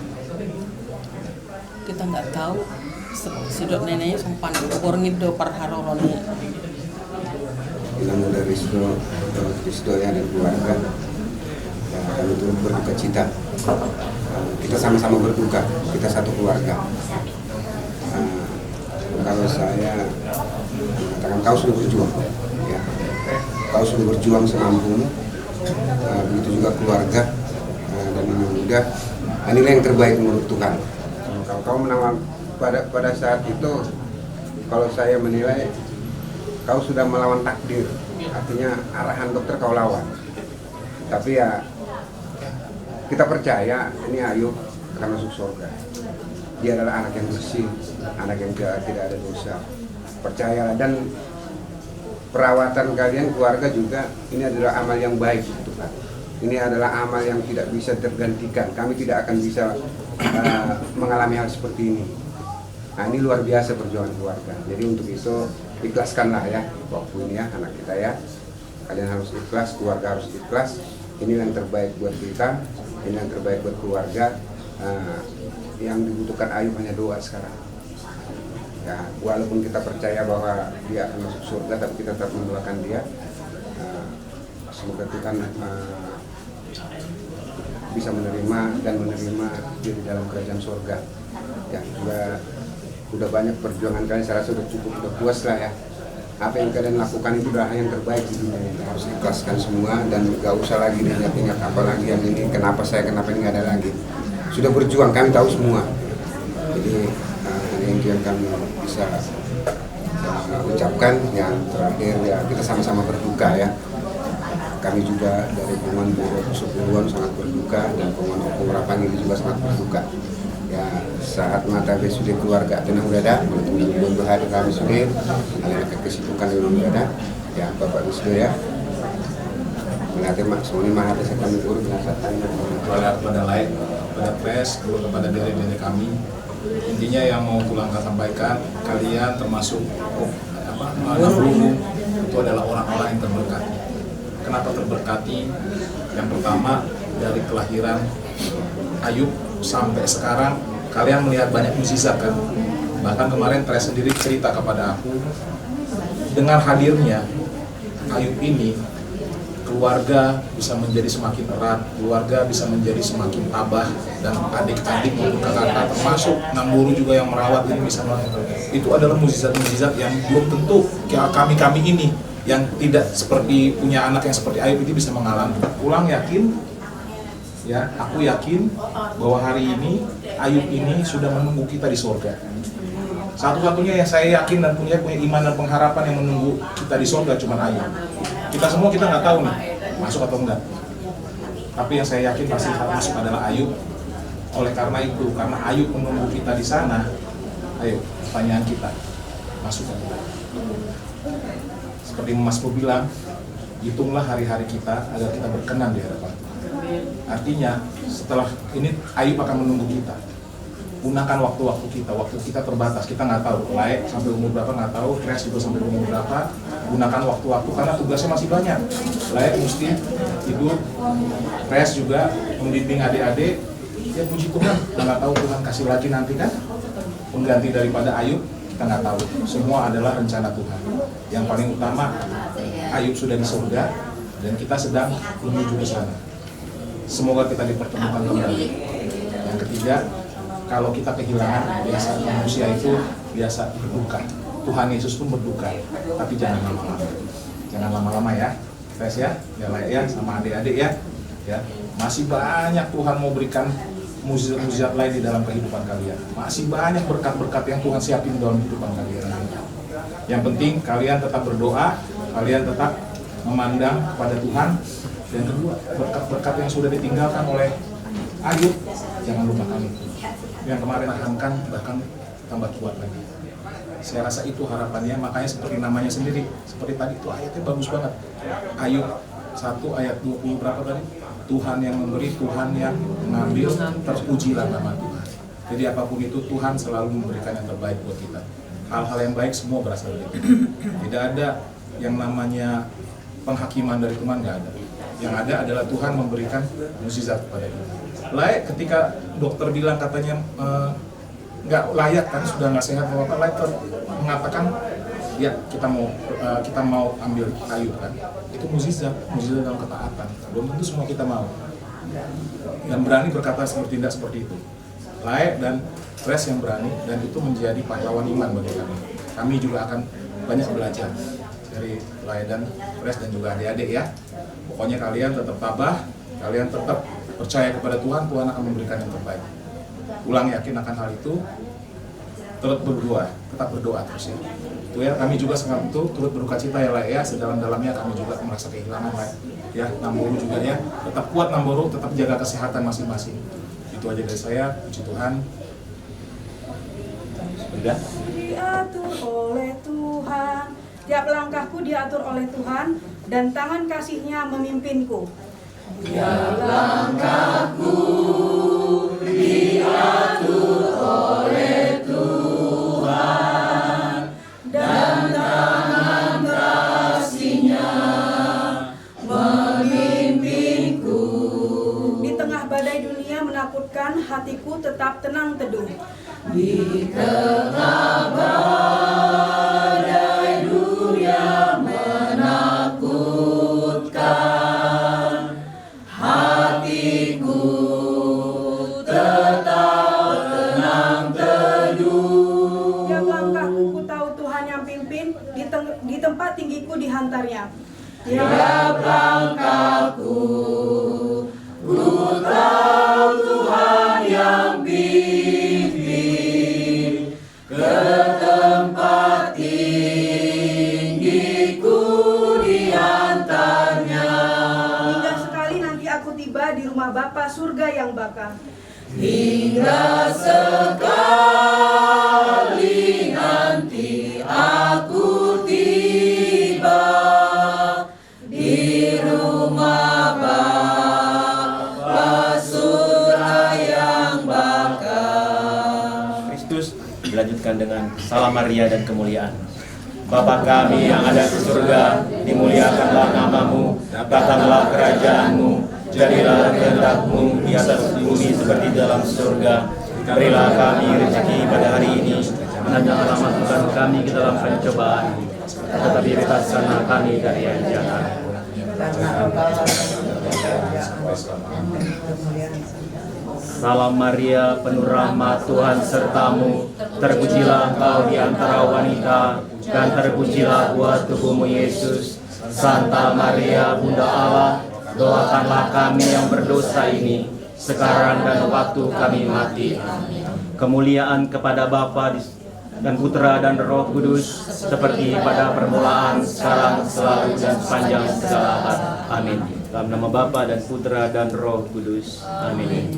kita nggak tahu sidot neneknya sempan korngit do parharoroni. Bilang dari Risto ya dan keluarga, ya, kami turut berduka cita. Kita sama-sama berduka, kita satu keluarga. Kalau saya mengatakan kau sudah berjuang, ya, kau sudah berjuang semampumu. Begitu juga keluarga dan anak muda. Inilah yang terbaik menurut Tuhan. Kalau kau menang pada saat itu, kalau saya menilai kau sudah melawan takdir, artinya arahan dokter kau lawan. Tapi ya kita percaya ini Ayub akan masuk surga. Dia adalah anak yang bersih, anak yang tidak ada dosa. Percayalah, dan perawatan kalian keluarga juga ini adalah amal yang baik Tuhan. Ini adalah amal yang tidak bisa tergantikan. Kami tidak akan bisa mengalami hal seperti ini. Nah ini luar biasa perjuangan keluarga. Jadi untuk itu ikhlaskanlah ya waktu ini ya anak kita ya. kalian harus ikhlas, keluarga harus ikhlas. Ini yang terbaik buat kita, ini yang terbaik buat keluarga. Yang dibutuhkan Ayub hanya doa sekarang. Ya, walaupun kita percaya bahwa dia akan masuk surga, tapi kita tetap mendoakan dia. Semoga Tuhan bisa menerima dia di dalam kerajaan surga. Ya, udah banyak perjuangan kalian, saya rasa udah cukup, udah puas lah ya. Apa yang kalian lakukan itu udah yang terbaik di dunia ini. Harus ikhlaskan semua dan gak usah lagi ingat-ingat apa lagi yang ini, kenapa ini gak ada lagi. Sudah berjuang, kami tahu semua. Jadi ini yang kami bisa ucapkan. Yang terakhir ya, kita sama-sama berduka ya. Kami juga dari Pengumuman Buro Sepuluhan sangat berduka, dan Pengumuman Hukum Rapangili juga sangat berduka. Ya, saat mata besok keluarga tenang dada, belum berhadir kami sudah, kalian akan kesibukan dengan dada. Ya, Bapak Wisdo ya. Mengatir mak, semuanya mah ada saya kami urut nasatan. Pada lain, pada pres, kepada diri kami. Intinya yang mau Tulangka sampaikan, kalian termasuk anak umum itu adalah orang-orang yang terberkati. Kenapa terberkati? Yang pertama, dari kelahiran Ayub sampai sekarang kalian melihat banyak mukjizat kan. Bahkan kemarin Tres sendiri cerita kepada aku, dengan hadirnya Ayub ini keluarga bisa menjadi semakin erat, keluarga bisa menjadi semakin tabah, dan adik-adik maupun kakak-kakak termasuk Namburu juga yang merawat ini bisa melakukan. Itu adalah mukjizat-mukjizat yang belum tentu kami ini yang tidak seperti punya anak yang seperti Ayub ini bisa mengalami. Pulang yakin, ya, aku yakin bahwa hari ini Ayub ini sudah menunggu kita di surga. Satu-satunya yang saya yakin dan punya iman dan pengharapan yang menunggu kita di surga cuma Ayub. Kita semua kita nggak tahu nih masuk atau enggak. Tapi yang saya yakin pasti masuk adalah Ayub. Oleh karena itu, karena Ayub menunggu kita di sana, ayo pertanyaan kita, masuk atau enggak? Seperti Mas Pur bilang, hitunglah hari-hari kita agar kita berkenan di hadapan. Artinya setelah ini Ayub akan menunggu kita. Gunakan waktu-waktu kita terbatas, kita nggak tahu, Laek sampai umur berapa nggak tahu, Tres juga sampai umur berapa. Gunakan waktu-waktu karena tugasnya masih banyak. Laek mesti tidur, Tres juga membimbing adik-adik. Ya puji Tuhan, kita nggak tahu Tuhan kasih lagi nanti kan pengganti daripada Ayub, kita nggak tahu. Semua adalah rencana Tuhan. Yang paling utama, Ayub sudah di surga dan kita sedang menuju ke sana. Semoga kita dipertemukan kembali. Yang ketiga, kalau kita kehilangan, biasa manusia itu biasa berduka. Tuhan Yesus pun berduka, tapi jangan lama-lama. Jangan lama-lama ya, Tes ya, ya sama adik-adik ya. Ya, masih banyak Tuhan mau berikan mukjizat lain di dalam kehidupan kalian. Masih banyak berkat-berkat yang Tuhan siapin dalam kehidupan kalian. Yang penting kalian tetap berdoa, kalian tetap memandang pada Tuhan. Dan kedua, berkat-berkat yang sudah ditinggalkan oleh Ayub, jangan lupakan itu. Yang kemarin akan bahkan tambah kuat lagi. Saya rasa itu harapannya, makanya seperti namanya sendiri, seperti tadi itu ayatnya bagus banget. Ayub 1 ayat 20 berapa tadi? Tuhan yang memberi, Tuhan yang mengambil, terpujilah nama Tuhan. Jadi apapun itu Tuhan selalu memberikan yang terbaik buat kita. Hal-hal yang baik semua berasal dari Tuhan. Tidak ada yang namanya penghakiman dari Tuhan, nggak ada. Yang ada adalah Tuhan memberikan mukjizat kepada kita. Laek ketika dokter bilang katanya nggak layak kan, sudah nggak sehat apa-apa, Laek mengatakan ya kita mau ambil Ayub kan. Itu mukjizat dalam ketaatan. Belum tentu semua kita mau. Dan berani berkata bertindak seperti itu. Laek dan Tres yang berani, dan itu menjadi pahlawan iman bagi kami. Kami juga akan banyak belajar dari Laek dan Tres dan juga adik-adik ya. Pokoknya kalian tetap tabah, kalian tetap percaya kepada Tuhan, Tuhan akan memberikan yang terbaik. Ulang yakin akan hal itu, terus berdoa, tetap berdoa terus ya. Itu ya, kami juga sangat itu turut berduka cita ya Laek ya, sedalam-dalamnya kami juga merasa kehilangan Laek ya. Namburu juga ya, tetap kuat Namburu, tetap jaga kesehatan masing-masing. Itu aja dari saya, puji Tuhan. Sudah? Diatur oleh Tuhan, tiap langkahku diatur oleh Tuhan, dan tangan kasih-Nya memimpinku. Tiap langkahku diatur oleh Tuhan, dan tangan kasih-Nya menakutkan, hatiku tetap tenang teduh. Di tengah badai dunia menakutkan, hatiku tetap tenang teduh. Tiap langkahku ku tahu Tuhan yang pimpin, di tempat tinggiku dihantarnya. Tiap langkahku ku tahu Tuhan yang pimpin, ke tempat tinggiku diantarnya. Hingga sekali nanti aku tiba di rumah Bapa surga yang baka. Hingga sekali nanti aku tiba di rumah Bapa surga yang baka. Kristus dilanjutkan dengan Salam Maria dan kemuliaan. Bapa kami yang ada di surga, dimuliakanlah namamu, datanglah kerajaanmu, jadilah kehendak-Mu di atas bumi seperti dalam surga. Berilah kami rezeki pada hari ini, dan janganlah masukkan kami ke dalam pencobaan, tetapi bebaskanlah kami dari yang jahat. Salam Maria, penuh rahmat, Tuhan sertamu, terpujilah engkau di antara wanita, dan terpujilah buah tubuhmu Yesus. Santa Maria, Bunda Allah, doakanlah kami yang berdosa ini, sekarang dan waktu kami mati. Kemuliaan kepada Bapa dan Putra dan Roh Kudus, seperti pada permulaan, sekarang, selalu, dan sepanjang segala abad. Amin. Dalam nama Bapa dan Putra dan Roh Kudus. Amin.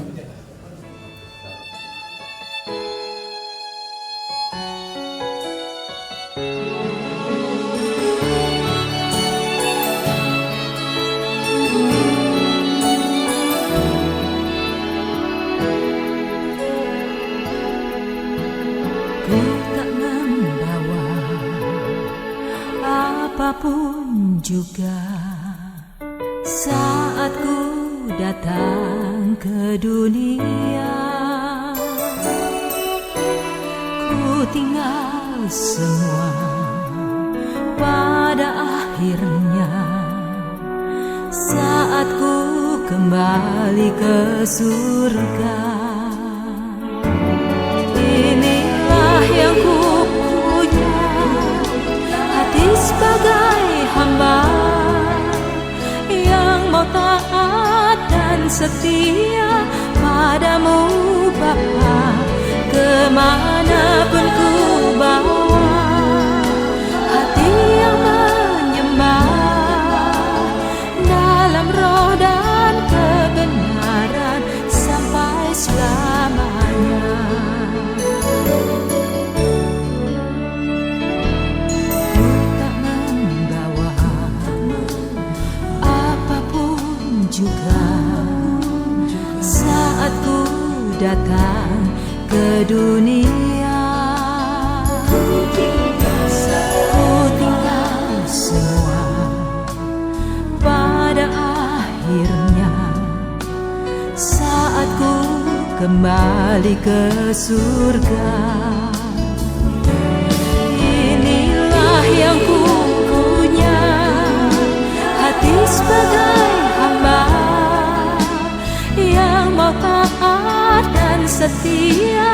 Apapun juga saat ku datang ke dunia, ku tinggal semua pada akhirnya saat ku kembali ke surga. Inilah yang ku sebagai hamba yang mau taat dan setia padamu Bapa, kemanapun ku bawa hati yang menyembah dalam roh dan kebenaran sampai selamanya. Juga saat ku datang ke dunia, ku tinggal semua pada akhirnya saat ku kembali ke surga. Inilah yang ku punya, hati sebagai hamba yang mau taat dan setia